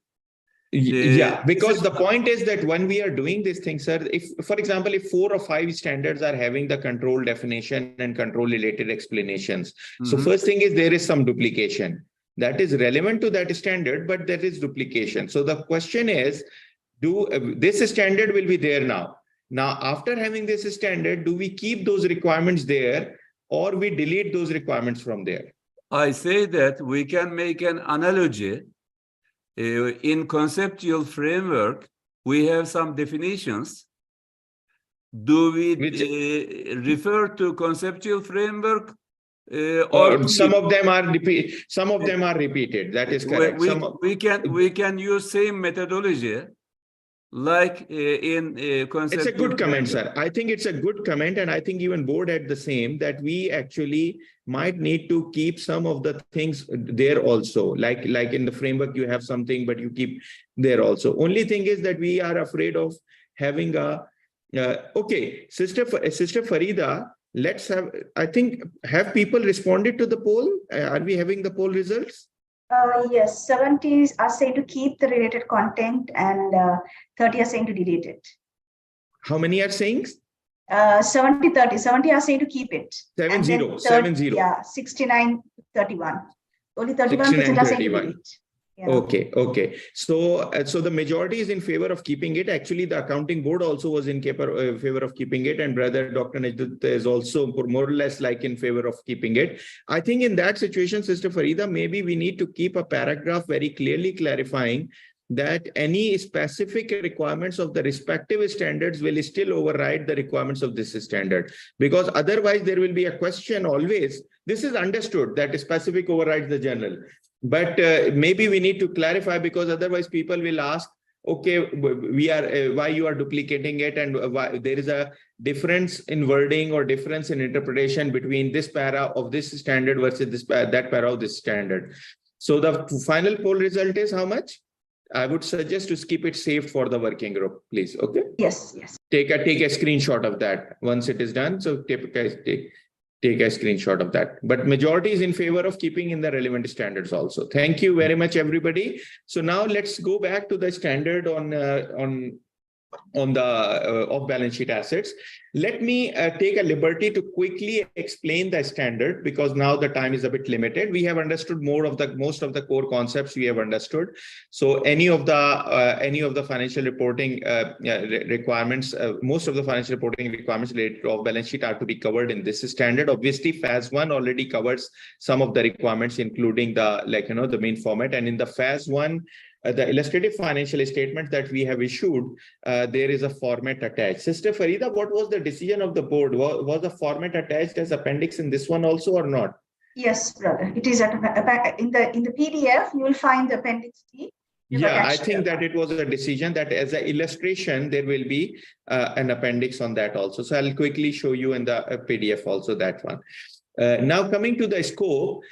Yeah, because the point is that when we are doing these things, sir, if, for example, if 4 or 5 standards are having the control definition and control related explanations, so first thing is there is some duplication that is relevant to that standard, but there is duplication. So the question is, this standard will be there now. Now, after having this standard, do we keep those requirements there or we delete those requirements from there? I say that we can make an analogy. In conceptual framework, we have some definitions. Do we refer to conceptual framework? Or some of them are repeated. That is correct. We can use same methodology. Like in concept. It's a good comment, sir. I think it's a good comment, and I think even board had the same, that we actually might need to keep some of the things there also. Like in the framework, you have something, but you keep there also. Only thing is that we are afraid of having a. Okay, Sister Farida, let's have. I think have people responded to the poll? Are we having the poll results? Yes, 70 are saying to keep the related content and 30 are saying to delete it. How many are saying? 70-30. 70 are saying to keep it. 70. Yeah, 69-31. Only 31% are saying to delete. Yeah. Okay. So the majority is in favor of keeping it. Actually, the accounting board also was in favor of keeping it, and brother Dr. Najdat is also more or less like in favor of keeping it. I think in that situation, Sister Farida, maybe we need to keep a paragraph very clearly clarifying that any specific requirements of the respective standards will still override the requirements of this standard, because otherwise there will be a question always. This is understood that specific overrides the general. But maybe we need to clarify, because otherwise people will ask, okay, why you are duplicating it, and why there is a difference in wording or difference in interpretation between this para of this standard versus that para of this standard. So the final poll result is how much? I would suggest to keep it saved for the working group, please. Okay. Yes. Take a screenshot of that once it is done. So take a screenshot of that. But majority is in favor of keeping in the relevant standards also. Thank you very much, everybody. So now let's go back to the standard on on the off-balance sheet assets. Let me take a liberty to quickly explain the standard, because now the time is a bit limited. We have understood most of the core concepts we have understood. So any of the financial reporting requirements, most of the financial reporting requirements related to off-balance sheet are to be covered in this standard. Obviously, FAS 1 already covers some of the requirements, including the main format. And in the FAS 1, the illustrative financial statement that we have issued, there is a format attached. Sister Farida, what was the decision of the board? Was the format attached as appendix in this one also or not? Yes, brother. It is in the PDF. You will find the appendix D. Yeah, I think that it was a decision that as an illustration, there will be an appendix on that also. So I'll quickly show you in the PDF also that one. Now coming to the scope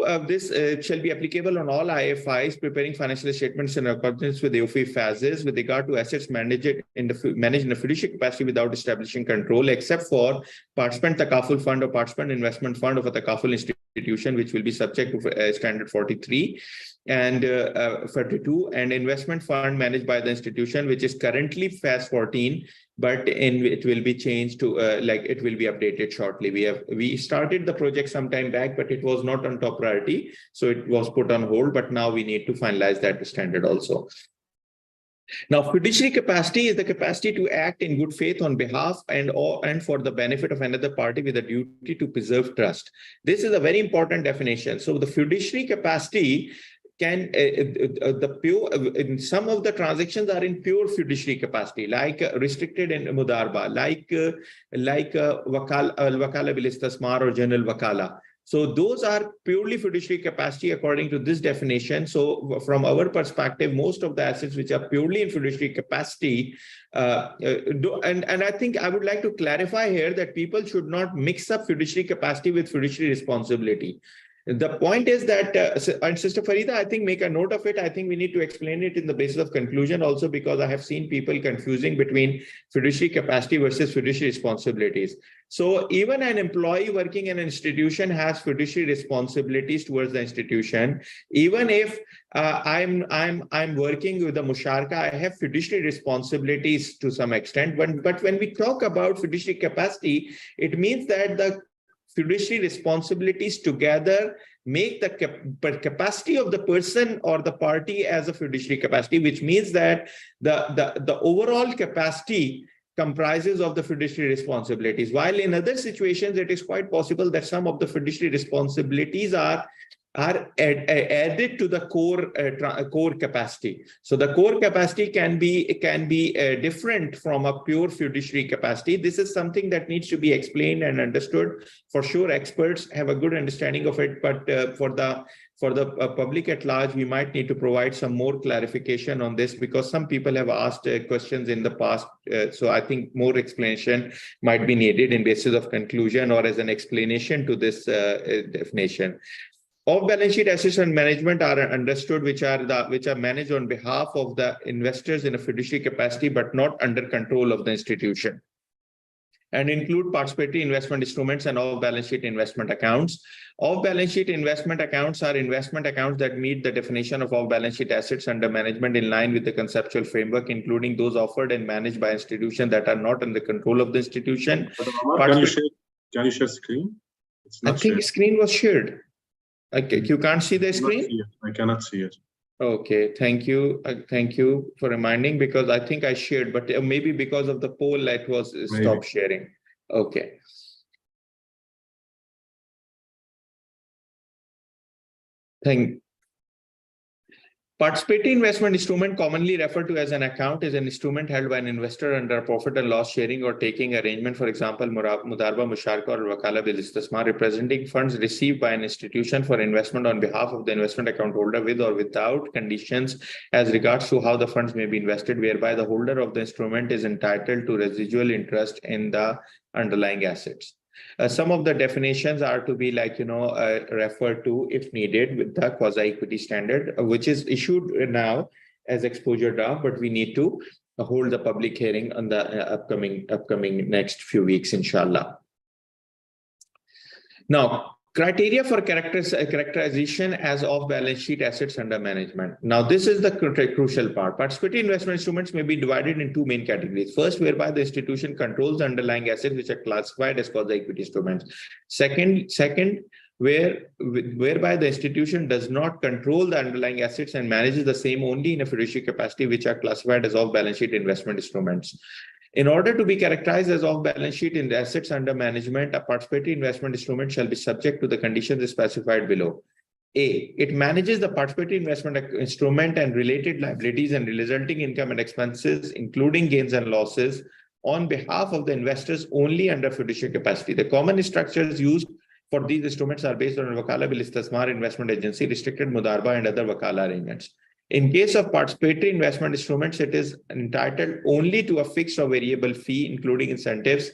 of this shall be applicable on all IFIs preparing financial statements in accordance with the AAOIFI FASs with regard to assets managed in a fiduciary capacity without establishing control, except for participant takaful fund or participant investment fund of a takaful institution, which will be subject to standard 43 and 42, and investment fund managed by the institution, which is currently FAS 14, but it will be changed to it will be updated shortly. We started the project some time back, but it was not on top priority, so it was put on hold. But now we need to finalize that standard also. Now, fiduciary capacity is the capacity to act in good faith on behalf and for the benefit of another party with a duty to preserve trust. This is a very important definition. So the fiduciary capacity can in some of the transactions are in pure fiduciary capacity, like restricted and mudarba, like wakala bil istismar or general wakala. So those are purely fiduciary capacity according to this definition. So from our perspective, most of the assets which are purely in fiduciary capacity, and I think I would like to clarify here that people should not mix up fiduciary capacity with fiduciary responsibility. The point is that, and Sister Farida, I think make a note of it. I think we need to explain it in the basis of conclusion also, because I have seen people confusing between fiduciary capacity versus fiduciary responsibilities. So even an employee working in an institution has fiduciary responsibilities towards the institution. Even if I'm working with a musharka, I have fiduciary responsibilities to some extent. But when we talk about fiduciary capacity, it means that the fiduciary responsibilities together make the capacity of the person or the party as a fiduciary capacity, which means that the overall capacity comprises of the fiduciary responsibilities. While in other situations, it is quite possible that some of the fiduciary responsibilities are added to the core capacity. So the core capacity can be different from a pure fiduciary capacity. This is something that needs to be explained and understood. For sure, experts have a good understanding of it, but for the public at large, we might need to provide some more clarification on this, because some people have asked questions in the past. So I think more explanation might be needed in basis of conclusion or as an explanation to this definition. Off-balance sheet assets and management are understood, which are managed on behalf of the investors in a fiduciary capacity, but not under control of the institution, and include participatory investment instruments and off-balance sheet investment accounts. Off-balance sheet investment accounts are investment accounts that meet the definition of off-balance sheet assets under management in line with the conceptual framework, including those offered and managed by institutions that are not under control of the institution. Can you share screen? It's not I think shared. Screen was shared. Okay, you can't see the screen? I cannot see it. Okay, thank you. Thank you for reminding, because I think I shared, but maybe because of the poll, it was stopped sharing. Okay. Participatory investment instrument, commonly referred to as an account, is an instrument held by an investor under a profit and loss sharing or taking arrangement, for example, mudarba, musharka, or wakala bil istismar, representing funds received by an institution for investment on behalf of the investment account holder with or without conditions as regards to how the funds may be invested, whereby the holder of the instrument is entitled to residual interest in the underlying assets. Some of the definitions are to be referred to if needed with the quasi-equity standard, which is issued now as exposure draft, but we need to hold the public hearing on the upcoming next few weeks, inshallah. Now, Criteria for characterization as off-balance sheet assets under management. Now, this is the crucial part. Participatory investment instruments may be divided in two main categories. First, whereby the institution controls the underlying assets, which are classified as quasi-equity instruments. Second, whereby the institution does not control the underlying assets and manages the same only in a fiduciary capacity, which are classified as off-balance sheet investment instruments. In order to be characterized as off-balance sheet in the assets under management, a participatory investment instrument shall be subject to the conditions specified below. A, it manages the participatory investment instrument and related liabilities and resulting income and expenses, including gains and losses, on behalf of the investors only under fiduciary capacity. The common structures used for these instruments are based on Wakala bil Istismar investment agency, restricted Mudarba, and other Wakala arrangements. In case of participatory investment instruments, it is entitled only to a fixed or variable fee, including incentives,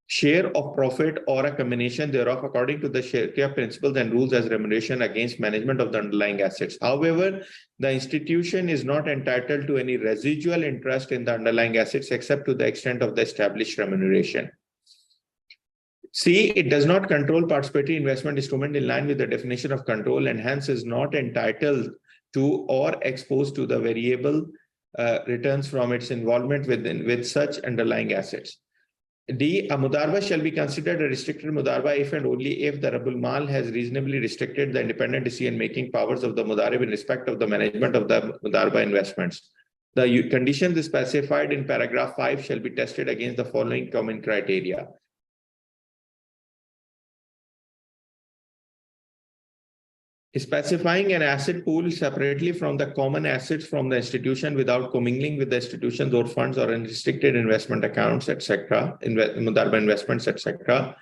share of profit, or a combination thereof, according to the Sharia principles and rules as remuneration against management of the underlying assets. However, the institution is not entitled to any residual interest in the underlying assets except to the extent of the established remuneration. C, it does not control participatory investment instrument in line with the definition of control and hence is not entitled to or exposed to the variable returns from its involvement with such underlying assets. D, a mudarba shall be considered a restricted mudarba if and only if the Rabbul Mal has reasonably restricted the independent decision-making powers of the mudarib in respect of the management of the mudarba investments. The conditions specified in paragraph 5 shall be tested against the following common criteria. Specifying an asset pool separately from the common assets from the institution without commingling with the institution's or funds or unrestricted investment accounts, etc., mudarba investments, etc.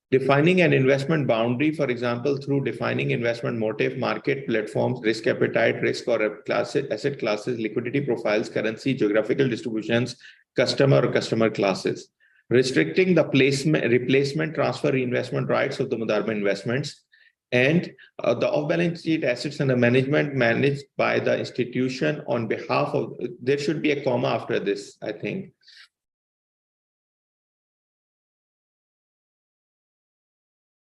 Defining an investment boundary, for example, through defining investment motive, market platforms, risk appetite, risk or asset classes, liquidity profiles, currency, geographical distributions, customer or customer classes. Restricting the replacement, transfer, reinvestment rights of the mudarba investments. And the off-balance sheet assets under management managed by the institution on behalf of, there should be a comma after this, I think.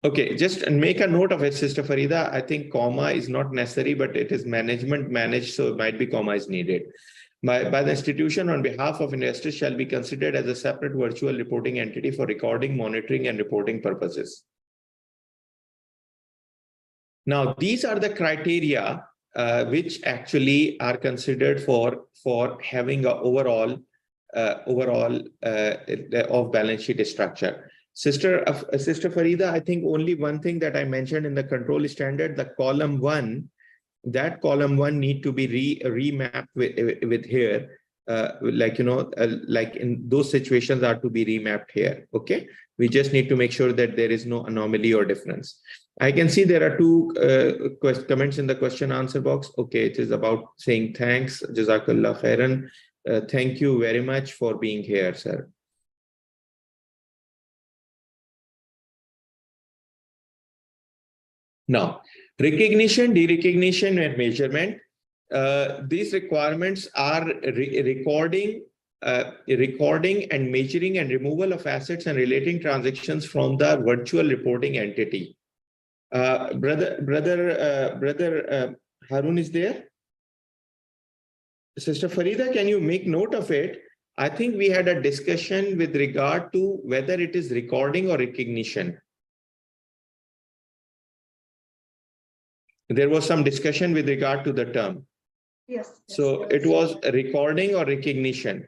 Okay, just make a note of it, Sister Farida. I think comma is not necessary, but it is management managed, so it might be comma is needed. By the institution on behalf of investors shall be considered as a separate virtual reporting entity for recording, monitoring, and reporting purposes. Now, these are the criteria which actually are considered for having an overall off-balance sheet structure. Sister Farida, I think only one thing that I mentioned in the control standard, the column 1, that column 1 need to be remapped with here, like in those situations are to be remapped here. Okay, we just need to make sure that there is no anomaly or difference. I can see there are two comments in the question answer box. Okay, it is about saying thanks, Jazakallah khairan. Thank you very much for being here, sir. Now, recognition, derecognition, and measurement. These requirements are recording and measuring and removal of assets and relating transactions from the virtual reporting entity. Brother Harun is there? Sister Farida, can you make note of it? I think we had a discussion with regard to whether it is recording or recognition. There was some discussion with regard to the term. Yes. So it was recording or recognition.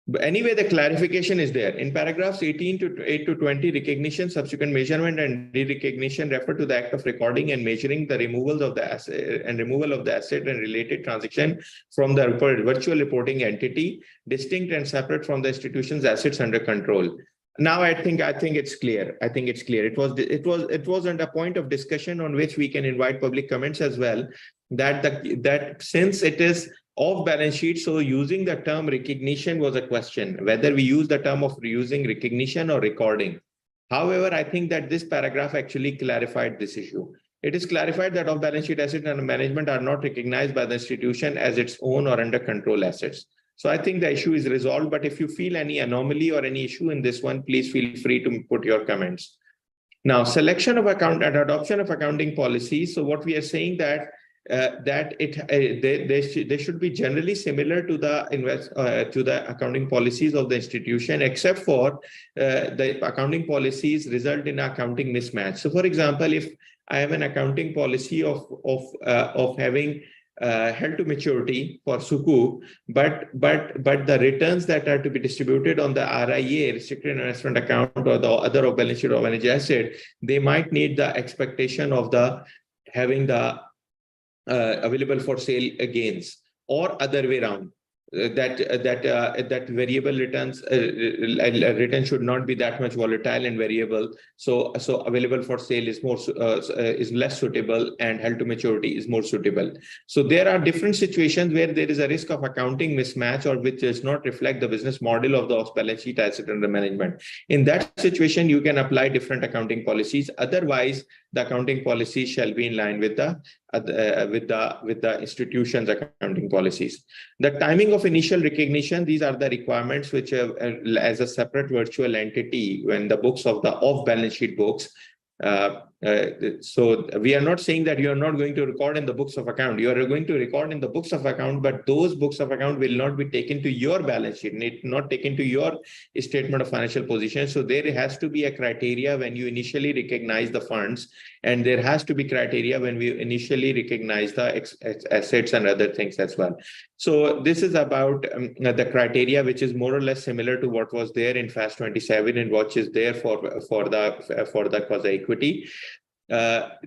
But anyway, the clarification is there. In paragraphs 18 to 20, recognition, subsequent measurement, and derecognition refer to the act of recording and measuring the removal of the asset and related transaction from the virtual reporting entity, distinct and separate from the institution's assets under control. Now I think it's clear. I think it's clear. It wasn't a point of discussion on which we can invite public comments as well. That since it is off balance sheet, so using the term recognition was a question whether we use the term of using recognition or recording. However, I think that this paragraph actually clarified this issue. It is clarified that off balance sheet assets under management are not recognized by the institution as its own or under control assets. So I think the issue is resolved, but if you feel any anomaly or any issue in this one, please feel free to put your comments. Now, selection of account and adoption of accounting policies. So what we are saying that they should be generally similar to the accounting policies of the institution, except for the accounting policies result in accounting mismatch. So, for example, if I have an accounting policy of having held to maturity for Sukuk, but the returns that are to be distributed on the RIA, restricted investment account, or the other off balance sheet or managed asset, they might need the expectation of the having the available for sale gains, or other way around. That variable returns return should not be that much volatile and variable. So available for sale is more is less suitable, and held to maturity is more suitable. So there are different situations where there is a risk of accounting mismatch, or which does not reflect the business model of the off-balance sheet asset under management. In that situation, you can apply different accounting policies. Otherwise, the accounting policy shall be in line with the institution's accounting policies. The timing of initial recognition, these are the requirements which as a separate virtual entity when the books of the off-balance sheet books. So we are not saying that you are not going to record in the books of account. You are going to record in the books of account, but those books of account will not be taken to your balance sheet, not taken to your statement of financial position. So there has to be a criteria when you initially recognize the funds, and there has to be criteria when we initially recognize the assets and other things as well. So this is about the criteria, which is more or less similar to what was there in FAS 27 and what is there for the quasi-equity. The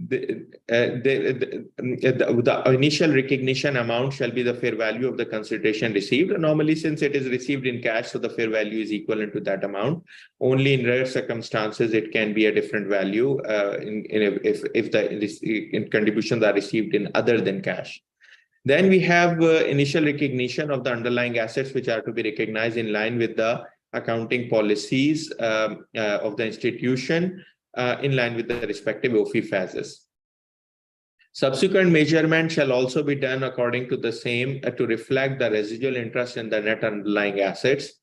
initial recognition amount shall be the fair value of the consideration received. Normally, since it is received in cash, so the fair value is equivalent to that amount. Only in rare circumstances, it can be a different value if the contributions are received in other than cash. Then we have initial recognition of the underlying assets, which are to be recognized in line with the accounting policies of the institution, in line with the respective AAOIFI FASs. Subsequent measurement shall also be done according to the same to reflect the residual interest in the net underlying assets.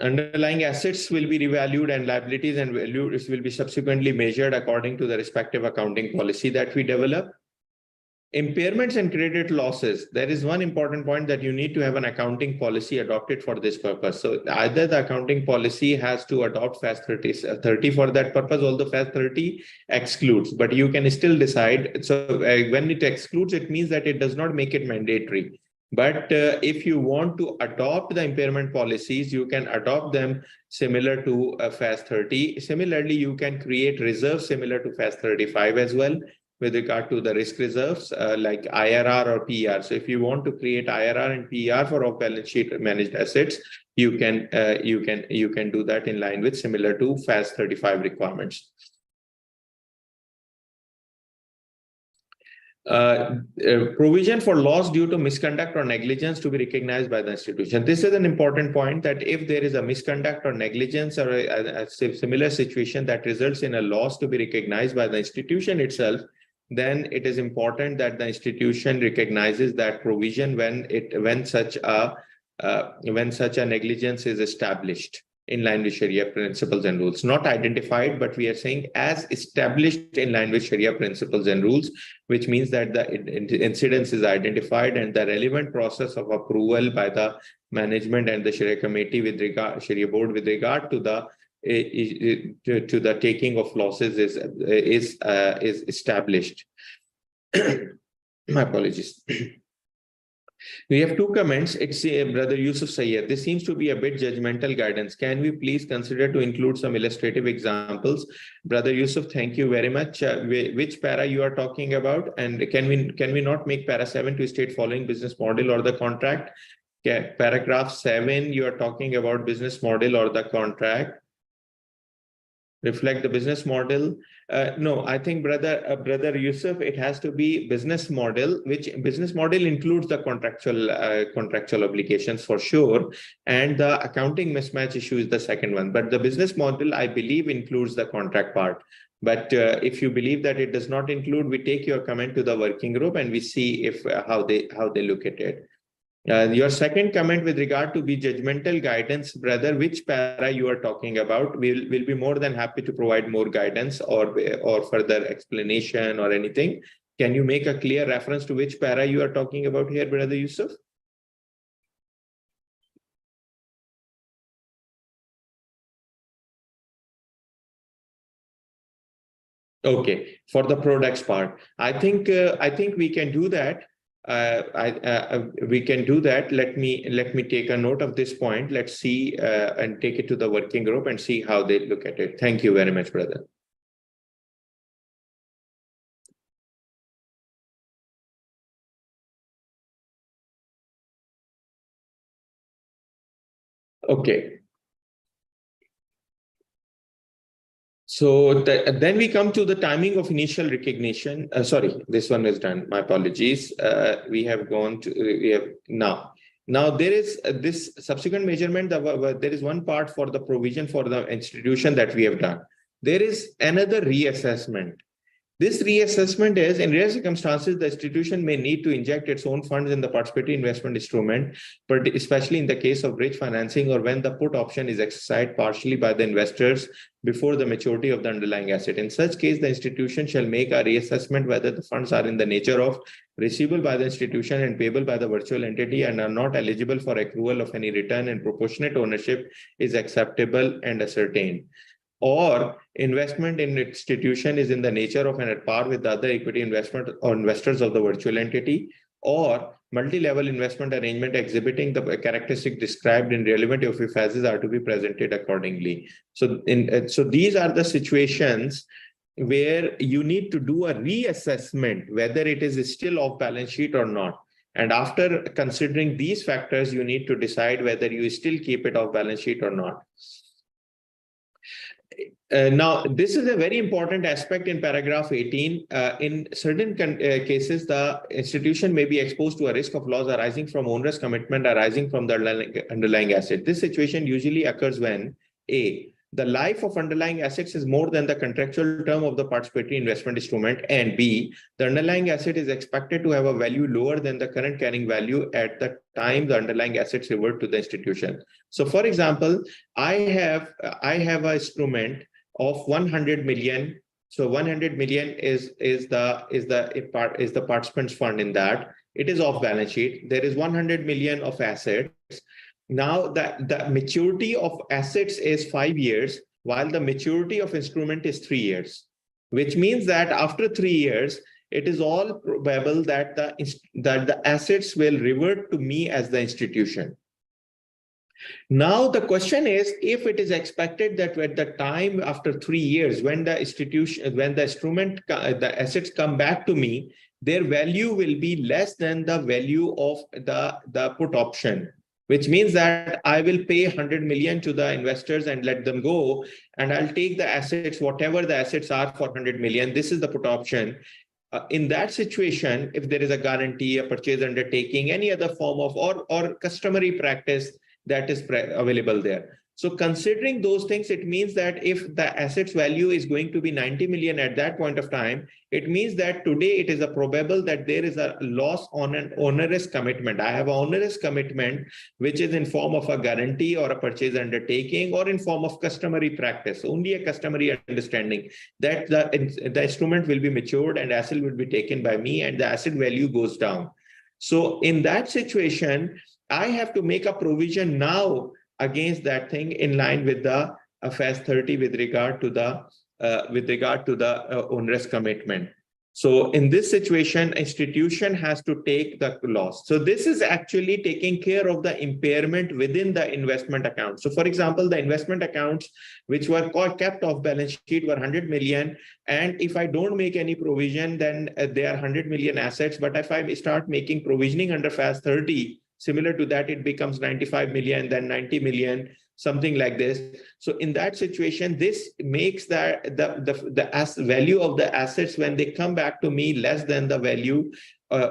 Underlying assets will be revalued, and liabilities and values will be subsequently measured according to the respective accounting policy that we develop. Impairments and credit losses. There is one important point that you need to have an accounting policy adopted for this purpose. So either the accounting policy has to adopt FAS 30 for that purpose, although FAS 30 excludes, but you can still decide. So when it excludes, it means that it does not make it mandatory. But if you want to adopt the impairment policies, you can adopt them similar to FAS 30. Similarly, you can create reserves similar to FAS 35 as well, with regard to the risk reserves like IRR or PR. So if you want to create IRR and PR for off-balance sheet managed assets, you can do that in line with similar to FAS 35 requirements. Provision for loss due to misconduct or negligence to be recognized by the institution. This is an important point, that if there is a misconduct or negligence or a similar situation that results in a loss to be recognized by the institution itself, then it is important that the institution recognizes that provision when such a negligence is established in line with Sharia principles and rules. Not identified, but we are saying as established in line with Sharia principles and rules, which means that the incidence is identified and the relevant process of approval by the management and the Sharia committee with regard Sharia board with regard to the taking of losses is established. My apologies. We have two comments. It's Brother Yusuf Sayyed. This seems to be a bit judgmental guidance. Can we please consider to include some illustrative examples? Brother Yusuf, thank you very much. Which para you are talking about? And can we not make para 7 to state following business model or the contract? Okay. Paragraph 7, you are talking about business model or the contract. Reflect the business model. No, I think brother Yusuf, it has to be business model, which business model includes the contractual obligations for sure, and the accounting mismatch issue is the second one. But the business model, I believe, includes the contract part. But if you believe that it does not include, we take your comment to the working group and we see if how they look at it. Your second comment with regard to be judgmental guidance, brother, which para you are talking about? We'll be more than happy to provide more guidance or further explanation or anything. Can you make a clear reference to which para you are talking about here, brother Yusuf? Okay, for the products part, I think we can do that. We can do that. Let me take a note of this point. Let's see and take it to the working group and see how they look at it. Thank you very much, brother. Okay. So then we come to the timing of initial recognition. Sorry, this one is done. My apologies. We have now there is this subsequent measurement. There is one part for the provision for the institution that we have done. There is another reassessment. This reassessment is, in rare circumstances, the institution may need to inject its own funds in the participatory investment instrument, but especially in the case of bridge financing or when the put option is exercised partially by the investors before the maturity of the underlying asset. In such case, the institution shall make a reassessment whether the funds are in the nature of receivable by the institution and payable by the virtual entity and are not eligible for accrual of any return, and proportionate ownership is acceptable and ascertained. Or investment in institution is in the nature of and at par with the other equity investment or investors of the virtual entity, or multi-level investment arrangement exhibiting the characteristic described in relevant FASs are to be presented accordingly. So these are the situations where you need to do a reassessment whether it is still off balance sheet or not. And after considering these factors, you need to decide whether you still keep it off balance sheet or not. Now, this is a very important aspect in paragraph 18. In certain cases, the institution may be exposed to a risk of loss arising from onerous commitment arising from the underlying asset. This situation usually occurs when A, the life of underlying assets is more than the contractual term of the participatory investment instrument, and B, the underlying asset is expected to have a value lower than the current carrying value at the time the underlying assets revert to the institution. So, for example, I have an instrument of 100 million. So 100 million is the participants fund in that. It is off balance sheet. There is 100 million of assets. Now the maturity of assets is 5 years, while the maturity of instrument is 3 years, which means that after 3 years, it is all probable that the assets will revert to me as the institution. Now the question is, if it is expected that at the time after 3 years, when the assets come back to me, their value will be less than the value of the put option, which means that I will pay 100 million to the investors and let them go, and I'll take the assets, whatever the assets are for 100 million. This is the put option. In that situation, if there is a guarantee, a purchase undertaking, any other form of or customary practice that is available there. So considering those things, it means that if the assets value is going to be 90 million at that point of time, it means that today it is a probable that there is a loss on an onerous commitment. I have an onerous commitment, which is in form of a guarantee or a purchase undertaking or in form of customary practice, only a customary understanding that the instrument will be matured and asset will be taken by me and the asset value goes down. So in that situation, I have to make a provision now against that thing in line with the FAS 30 with regard to the onerous commitment. So in this situation, institution has to take the loss. So this is actually taking care of the impairment within the investment account. So for example, the investment accounts which were kept off balance sheet were 100 million. And if I don't make any provision, then they are 100 million assets. But if I start making provisioning under FAS 30, similar to that, it becomes 95 million, then 90 million, something like this. So in that situation, this makes that the value of the assets when they come back to me less than the value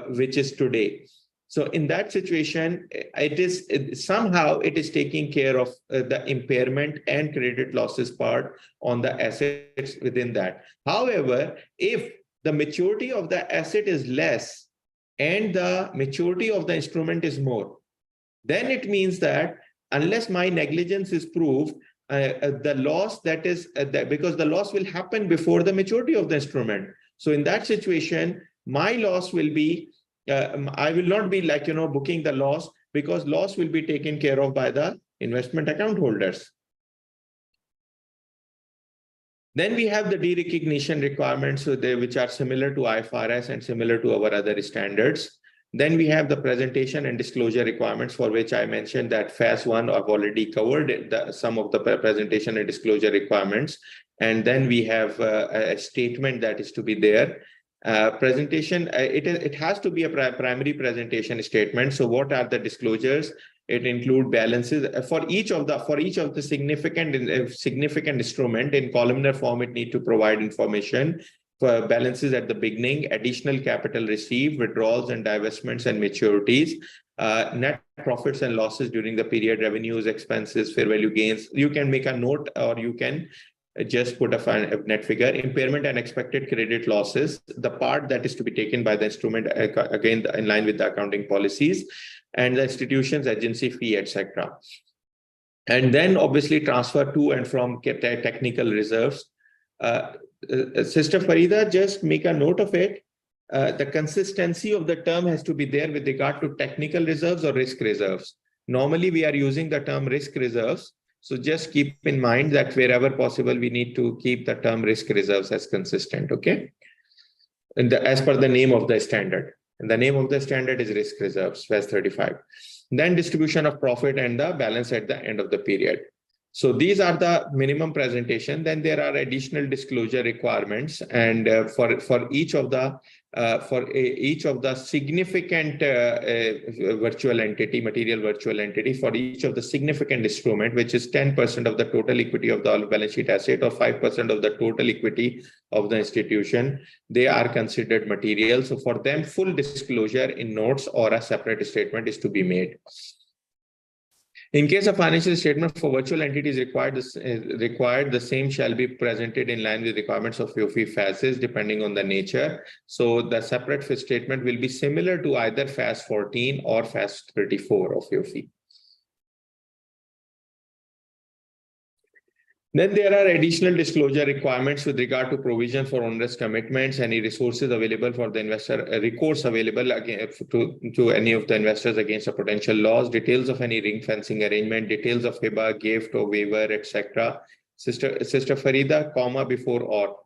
which is today. So in that situation, it is taking care of the impairment and credit losses part on the assets within that. However, if the maturity of the asset is less and the maturity of the instrument is more, then it means that unless my negligence is proved, the loss because the loss will happen before the maturity of the instrument. So in that situation, my loss will be, I will not be like, booking the loss, because loss will be taken care of by the investment account holders. Then we have the derecognition requirements, which are similar to IFRS and similar to our other standards. Then we have the presentation and disclosure requirements, for which I mentioned that FAS 1 I've already covered some of the presentation and disclosure requirements. And then we have a statement that is to be there. Presentation, it has to be a primary presentation statement. So what are the disclosures? It includes balances for each of the significant instrument. In columnar form, it need to provide information for balances at the beginning, additional capital received, withdrawals and divestments and maturities, net profits and losses during the period, revenues, expenses, fair value gains. You can make a note, or you can just put a net figure. Impairment and expected credit losses, the part that is to be taken by the instrument, again in line with the accounting policies, and the institution's agency fee, etc. And then obviously transfer to and from technical reserves. Sister Farida, just make a note of it. The consistency of the term has to be there with regard to technical reserves or risk reserves. Normally, we are using the term risk reserves. So just keep in mind that wherever possible, we need to keep the term risk reserves as consistent, okay? And as per the name of the standard. And the name of the standard is risk reserves, FAS 35. Then distribution of profit and the balance at the end of the period. So these are the minimum presentation. Then there are additional disclosure requirements, and for each of the significant virtual entity, material virtual entity, for each of the significant instrument, which is 10% of the total equity of the balance sheet asset or 5% of the total equity of the institution, they are considered material. So for them, full disclosure in notes or a separate statement is to be made. In case of financial statement for virtual entities required, the same shall be presented in line with requirements of AAOIFI FASs, depending on the nature. So the separate statement will be similar to either FAS 14 or FAS 34 of AAOIFI. Then there are additional disclosure requirements with regard to provision for onerous commitments, any resources available for the investor, recourse available to any of the investors against a potential loss, details of any ring fencing arrangement, details of hiba, gift or waiver, etc. Sister Farida, comma before or.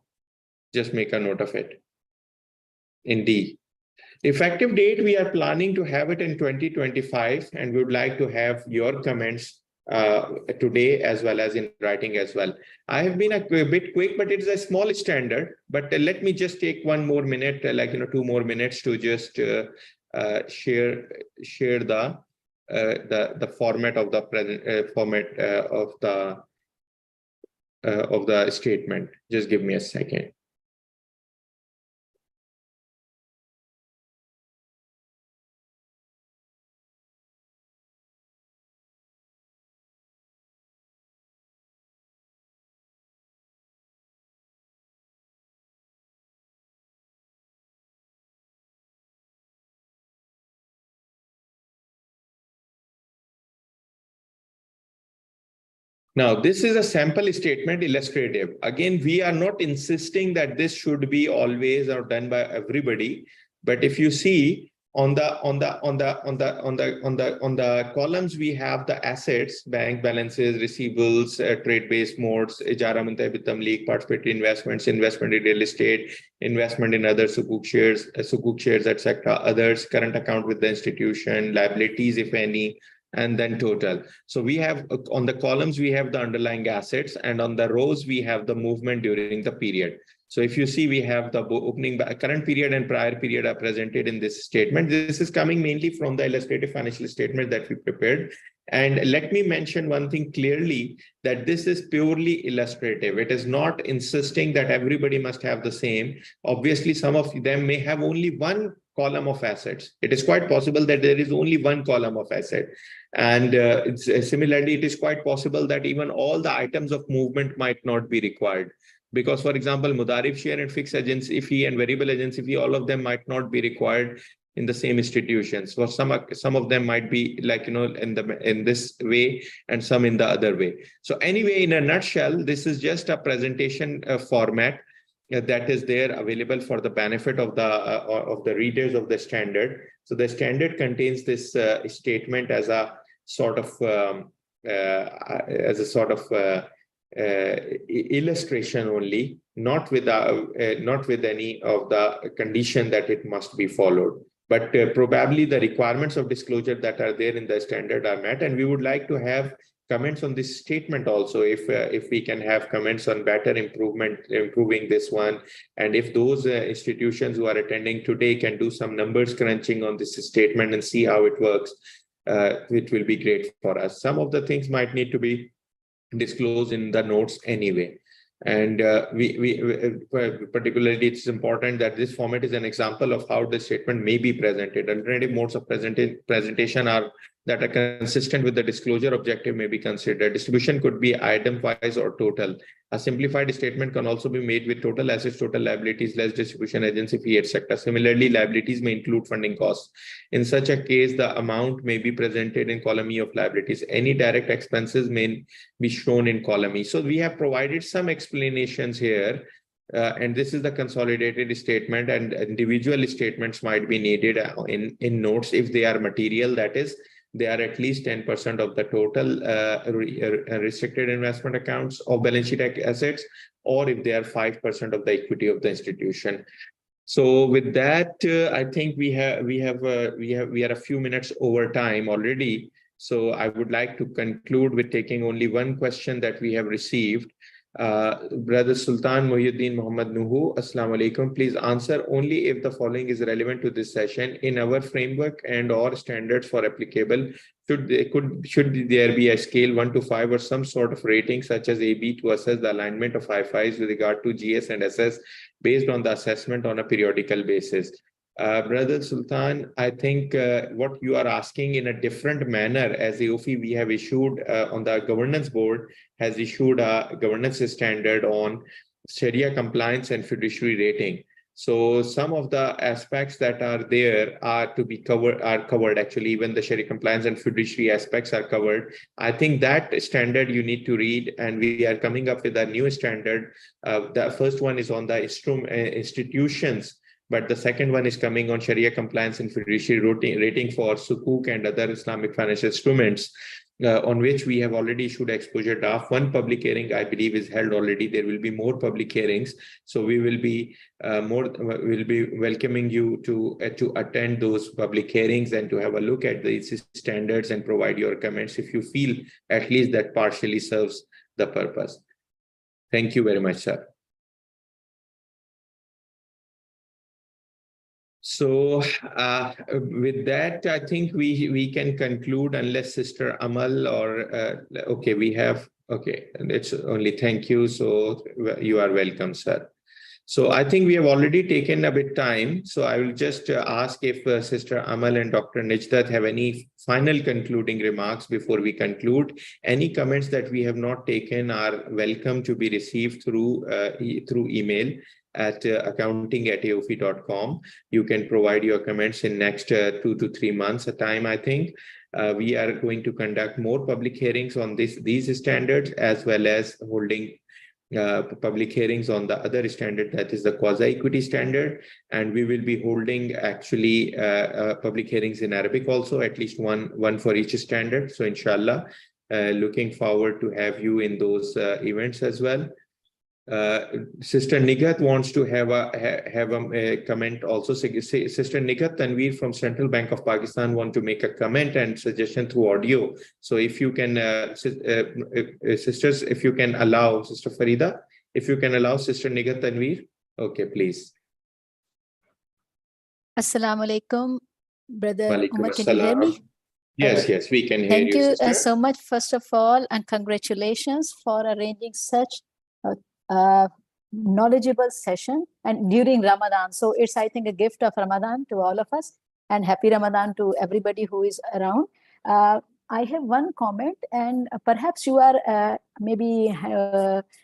Just make a note of it. In D. Effective date, we are planning to have it in 2025, and we would like to have your comments today as well as in writing as well. I have been a bit quick, but it's a small standard. But let me just take 1 more minute, 2 more minutes to just share the format of the statement. Just give me a second. Now, this is a sample statement illustrative. Again, we are not insisting that this should be always or done by everybody. But if you see on the columns, we have the assets, bank balances, receivables, trade-based modes, ijara muntahi bi tamlik, participatory investments, investment in real estate, investment in other sukuk shares, etc. Others, current account with the institution, liabilities, if any, and then total. So we have on the columns, we have the underlying assets, and on the rows, we have the movement during the period. So if you see, we have the opening current period and prior period are presented in this statement. This is coming mainly from the illustrative financial statement that we prepared. And let me mention one thing clearly, that this is purely illustrative. It is not insisting that everybody must have the same. Obviously, some of them may have only one column of assets. It is quite possible that there is only one column of asset. And similarly, it is quite possible that even all the items of movement might not be required. Because, for example, Mudarif share and fixed agency fee and variable agency fee, all of them might not be required in the same institutions. For some of them might be like, in this way, and some in the other way. So anyway, in a nutshell, this is just a presentation format that is there available for the benefit of the readers of the standard. So the standard contains this statement as a sort of illustration only, not with any of the condition that it must be followed. But probably the requirements of disclosure that are there in the standard are met, and we would like to have comments on this statement also, if we can have comments on better improving this one, and if those institutions who are attending today can do some numbers crunching on this statement and see how it works, it will be great for us. Some of the things might need to be disclosed in the notes anyway. And we particularly, it's important that this format is an example of how the statement may be presented. Alternative modes of presentation are that are consistent with the disclosure objective may be considered. Distribution could be item-wise or total. A simplified statement can also be made with total assets, total liabilities, less distribution agency fee, etc. Similarly, liabilities may include funding costs. In such a case, the amount may be presented in column E of liabilities. Any direct expenses may be shown in column E. So we have provided some explanations here. And this is the consolidated statement, and individual statements might be needed in notes if they are material, that is, they are at least 10% of the total restricted investment accounts or balance sheet assets, or if they are 5% of the equity of the institution. So with that, I think we are a few minutes over time already. So I would like to conclude with taking only one question that we have received. Brother Sultan Muhyiddin Muhammad Nuhu, Assalamu alaikum. Please answer only if the following is relevant to this session. In our framework and or standards for applicable, should there be a scale 1 to 5 or some sort of rating such as AB to assess the alignment of FASs with regard to GS and SS based on the assessment on a periodical basis? Brother Sultan, I think what you are asking in a different manner, as AOIFI we have issued on the governance board has issued a governance standard on Sharia compliance and fiduciary rating. So some of the aspects that are there are covered actually. Even the Sharia compliance and fiduciary aspects are covered. I think that standard you need to read, and we are coming up with a new standard. The first one is on the institutions, but the second one is coming on Sharia compliance and fiduciary rating for Sukuk and other Islamic financial instruments, on which we have already issued exposure draft. One public hearing, I believe, is held already. There will be more public hearings, so we will be welcoming you to attend those public hearings and to have a look at these standards and provide your comments if you feel at least that partially serves the purpose. Thank you very much, sir. So with that, I think we can conclude, unless Sister Amal or okay, we have, okay, it's only thank you. So you are welcome, sir. So I think we have already taken a bit time. So I will just ask if Sister Amal and Dr. Najdat have any final concluding remarks before we conclude. Any comments that we have not taken are welcome to be received through email at accounting@aoifi.com. You can provide your comments in next 2 to 3 months at time, I think. We are going to conduct more public hearings on these standards, as well as holding public hearings on the other standard, that is the quasi-equity standard. And we will be holding actually public hearings in Arabic also, at least one for each standard. So inshallah, looking forward to have you in those events as well. Sister Nigat wants to have a comment also. Sister Nigat Tanveer from Central Bank of Pakistan want to make a comment and suggestion through audio. So if you can, sisters, if you can allow Sister Farida, if you can allow Sister Nigat Tanveer, okay, please. Assalamu alaikum, Brother Umar, can you hear me? Yes, we can hear Thank you sister. so much, first of all, and congratulations for arranging such knowledgeable session and during Ramadan. So it's, I think, a gift of Ramadan to all of us, and happy Ramadan to everybody who is around. I have one comment, and perhaps you are maybe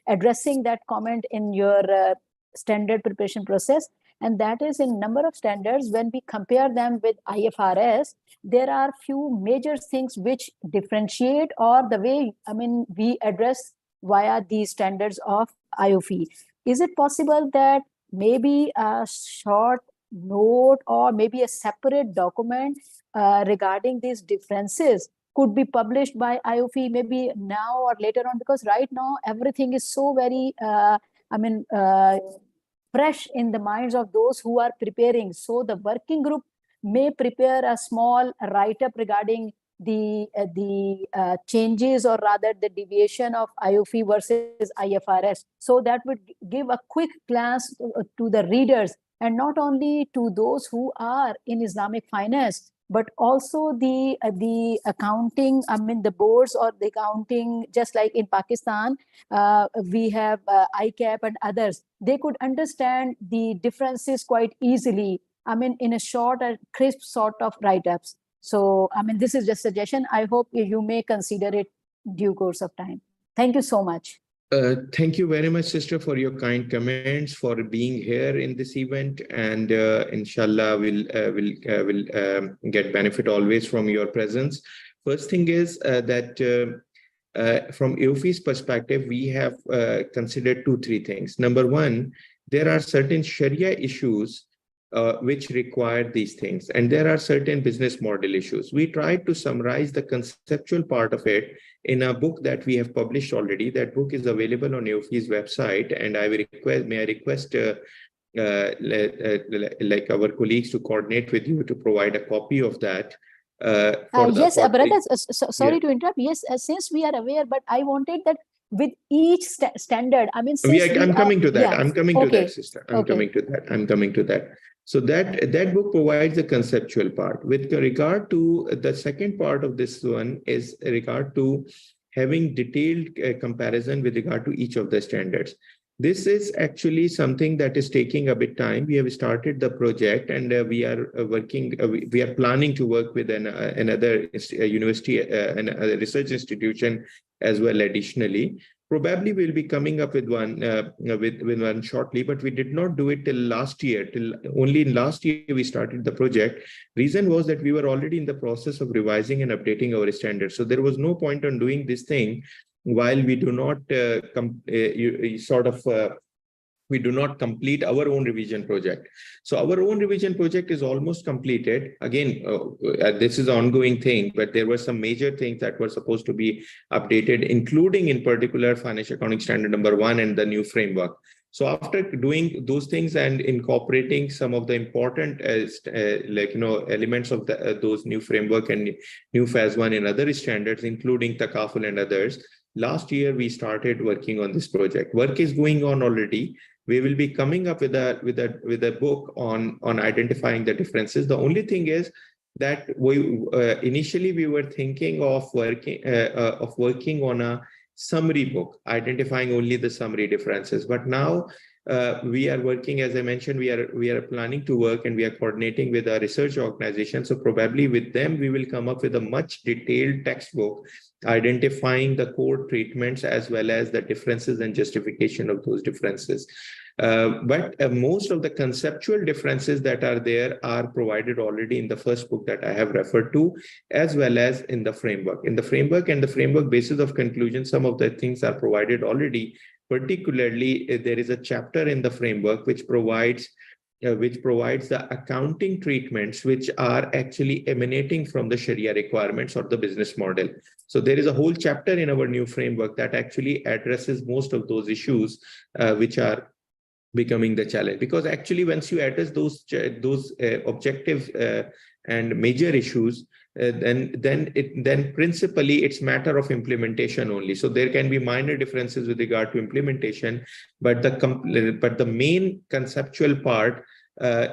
addressing that comment in your standard preparation process. and that is in number of standards. When we compare them with IFRS, there are few major things which differentiate, or the way, we address via these standards of AAOIFI. Is it possible that maybe a short note or maybe a separate document regarding these differences could be published by AAOIFI maybe now or later on? Because right now everything is so very fresh in the minds of those who are preparing. So the working group may prepare a small write-up regarding the changes, or rather the deviation of AAOIFI versus IFRS. So that would give a quick glance to the readers, and not only to those who are in Islamic finance, but also the accounting, the boards or the accounting, just like in Pakistan, we have ICAP and others. They could understand the differences quite easily, in a short and crisp sort of write-ups. So, this is just a suggestion. I hope you may consider it due course of time. Thank you so much. Thank you very much, sister, for your kind comments, for being here in this event, and inshallah we'll get benefit always from your presence. First thing is that from AAOIFI's perspective, we have considered 2-3 things. Number one, there are certain Sharia issues which require these things, and there are certain business model issues. We tried to summarize the conceptual part of it in a book that we have published already. That book is available on AAOIFI's website, and may I request like our colleagues to coordinate with you to provide a copy of that. Yes, brother, sorry to interrupt. Yes, since we are aware, but I wanted that with each standard. I'm coming to that. Yeah. I'm coming to that, sister. I'm coming to that. So that book provides the conceptual part. With regard to the second part of this one is regard to having detailed comparison with regard to each of the standards. This is actually something that is taking a bit time. We have started the project, and we are we are planning to work with another university and a research institution as well additionally. Probably we'll be coming up with one with one shortly, but we did not do it till last year. Only in last year we started the project. Reason was that we were already in the process of revising and updating our standards. So there was no point on doing this thing while we do not we do not complete our own revision project. So our own revision project is almost completed. Again, this is an ongoing thing, but there were some major things that were supposed to be updated, including in particular Financial Accounting Standard number 1 and the new framework. So after doing those things and incorporating some of the important elements of those new framework and new FAS 1 and other standards, including Takaful and others, last year we started working on this project. Work is going on already. We will be coming up with a book on identifying the differences. The only thing is that we initially we were thinking of working on a summary book, identifying only the summary differences. But now we are working, as I mentioned, we are planning to work, and we are coordinating with a research organization. So probably with them, we will come up with a much detailed textbook identifying the core treatments as well as the differences and justification of those differences. But most of the conceptual differences that are there are provided already in the first book that I have referred to, as well as in the framework. In the framework and the framework basis of conclusion, some of the things are provided already. Particularly, there is a chapter in the framework which provides the accounting treatments which are actually emanating from the Sharia requirements or the business model. So there is a whole chapter in our new framework that actually addresses most of those issues which are becoming the challenge. Because actually, once you address those objective and major issues, then principally it's matter of implementation only. So there can be minor differences with regard to implementation, but the main conceptual part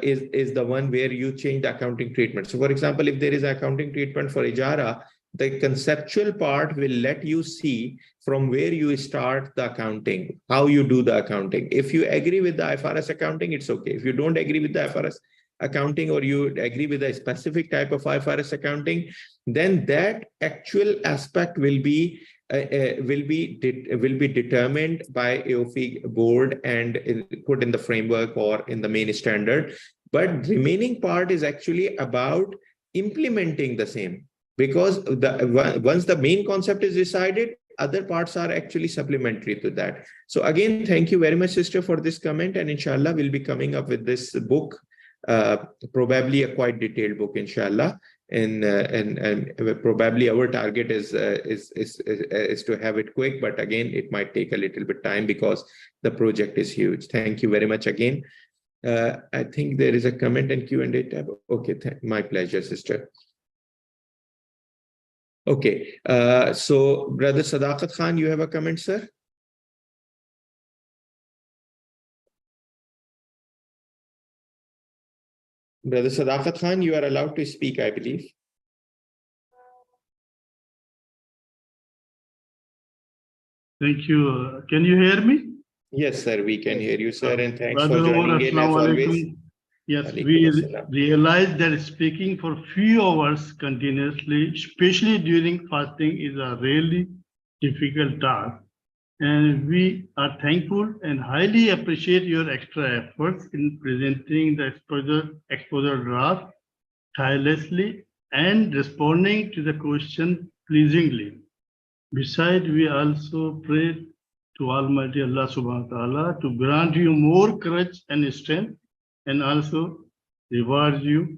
is the one where you change the accounting treatment. So for example, if there is accounting treatment for Ijara, the conceptual part will let you see from where you start the accounting, how you do the accounting. If you agree with the IFRS accounting, it's okay. If you don't agree with the IFRS accounting, or you agree with a specific type of IFRS accounting, then that actual aspect will be will be determined by AOIFI board and put in the framework or in the main standard. But remaining part is actually about implementing the same, because once the main concept is decided, other parts are actually supplementary to that. So again, thank you very much, sister, for this comment, and inshallah we'll be coming up with this book, probably a quite detailed book, inshallah. And probably our target is to have it quick, but again, it might take a little bit time because the project is huge. Thank you very much again. I think there is a comment and Q&A tab. Okay, my pleasure, sister. Okay, so Brother Sadaqat Khan, you have a comment, sir? Brother Sadaqat Khan, you are allowed to speak, I believe. Thank you. Can you hear me? Yes, sir, we can hear you, sir, and thanks Brother for Omar, joining in as always. Yes, we realize that speaking for few hours continuously, especially during fasting, is a really difficult task. And we are thankful and highly appreciate your extra efforts in presenting the exposure draft tirelessly and responding to the question pleasingly. Besides, we also pray to Almighty Allah subhanahu wa ta'ala to grant you more courage and strength, and also reward you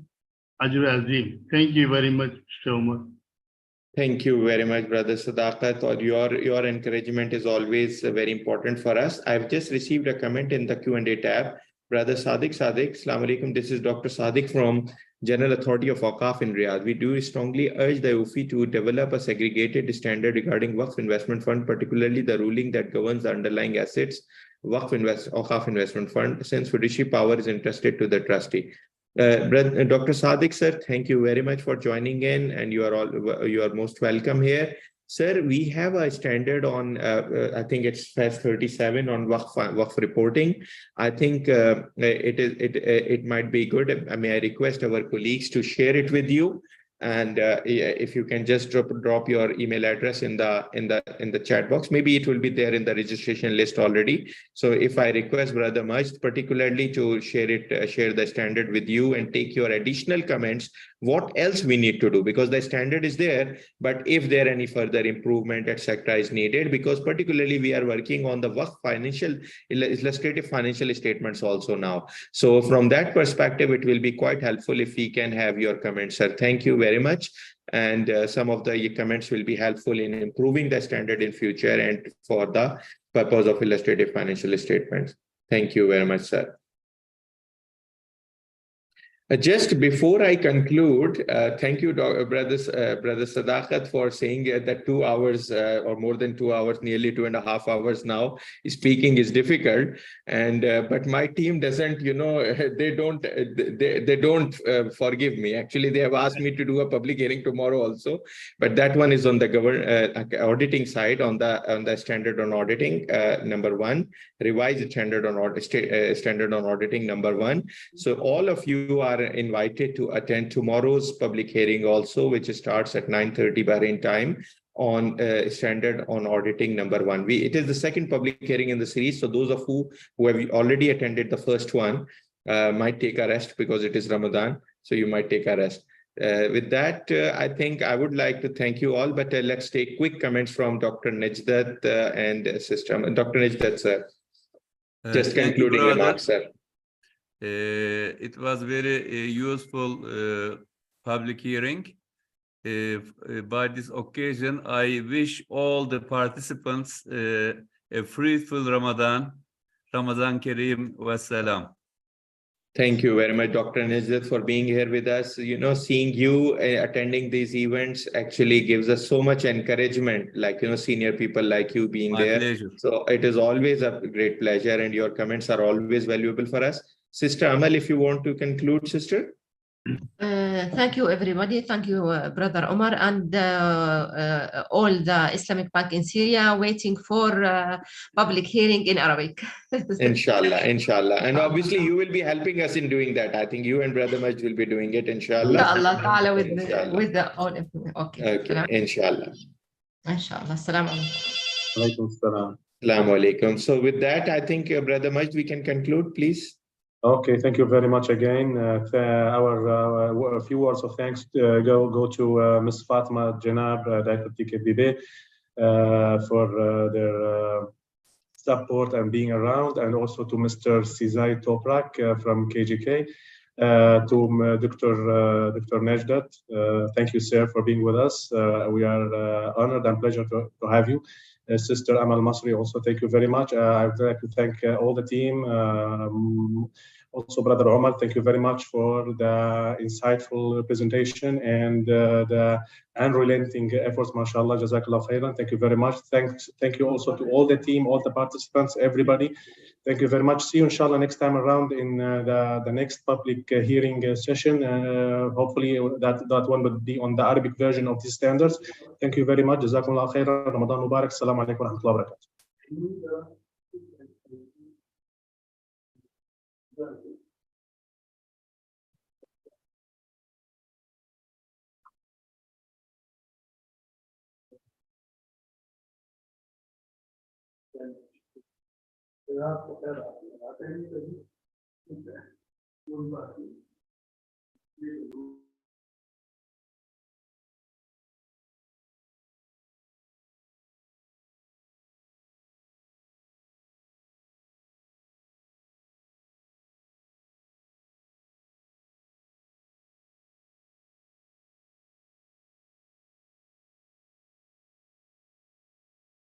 Ajr Azim. Thank you very much, Mr. Umar. Thank you very much, Brother Sadaqat. Your encouragement is always very important for us. I've just received a comment in the Q&A tab. Brother Sadiq, Assalamu alaikum. This is Dr. Sadiq from General Authority of Awqaf in Riyadh. We do strongly urge the AOIFI to develop a segregated standard regarding Waqf investment fund, particularly the ruling that governs the underlying assets, Awqaf investment fund, since fiduciary power is entrusted to the trustee. Dr. Sadiq, sir, thank you very much for joining in, and you are most welcome here. Sir, we have a standard on, I think it's FAS 37 on Waqf reporting. I think it might be good. May I request our colleagues to share it with you? And if you can just drop your email address in the chat box, maybe it will be there in the registration list already. So if I request Brother Majd particularly to share the standard with you and take your additional comments, what else we need to do, because the standard is there, but if there any further improvement, etc., is needed, because particularly we are working on the Waqf illustrative financial statements also now. So from that perspective, it will be quite helpful if we can have your comments, sir. Thank you very much. And some of the comments will be helpful in improving the standard in future and for the purpose of illustrative financial statements. Thank you very much, sir. Just before I conclude, thank you, Brother Sadaqat, for saying that 2 hours or more than 2 hours, nearly 2.5 hours now, speaking is difficult. And but my team doesn't, they don't forgive me. Actually, they have asked me to do a public hearing tomorrow also, but that one is on the auditing side, on the standard on auditing number 1, revised standard on auditing number 1. So all of you are invited to attend tomorrow's public hearing also, which starts at 9:30 Bahrain time on standard on auditing number 1. It is the second public hearing in the series. So those of who have already attended the first one might take a rest because it is Ramadan. So you might take a rest. With that, I think I would like to thank you all, but let's take quick comments from Dr. Najdat and Sister. Dr. Najdat, sir. Just concluding remarks, sir. It was very useful public hearing. By this occasion, I wish all the participants a fruitful Ramadan. Ramadan Kareem wa salam. Thank you very much, Dr. Najdat, for being here with us. Seeing you attending these events actually gives us so much encouragement, like, senior people like you being there. My pleasure. So it is always a great pleasure, and your comments are always valuable for us. Sister Amal, if you want to conclude, sister. Thank you, everybody. Thank you, Brother Omar, and all the Islamic Bank in Syria waiting for public hearing in Arabic. Inshallah. And obviously, you will be helping us in doing that. I think you and Brother Majd will be doing it, inshallah. Inshallah, with the all. Okay. Inshallah. Inshallah. Assalamu alaikum. Alaikum salam. Assalamu alaikum. So with that, I think, Brother Majd, we can conclude, please. Okay, thank you very much again. A few words of thanks go to Ms. Fatima Janab, Director TKBB, for their support and being around, and also to Mr. Sizai Toprak from KGK, to Dr. Najdat. Thank you, sir, for being with us. We are honored and pleasure to have you. Sister Amal Masri, also thank you very much. I would like to thank all the team. Also, Brother Omar, thank you very much for the insightful presentation and the unrelenting efforts, mashallah, jazakallah khairan. Thank you very much. Thank you also to all the team, all the participants, everybody. Thank you very much. See you, inshallah, next time around in the next public hearing session. Hopefully that one would be on the Arabic version of these standards. Thank you very much. Jazakumullah khairan. Ramadan Mubarak. Assalamu alaikum wa rahmatullahi wa barakatuh. Gracias.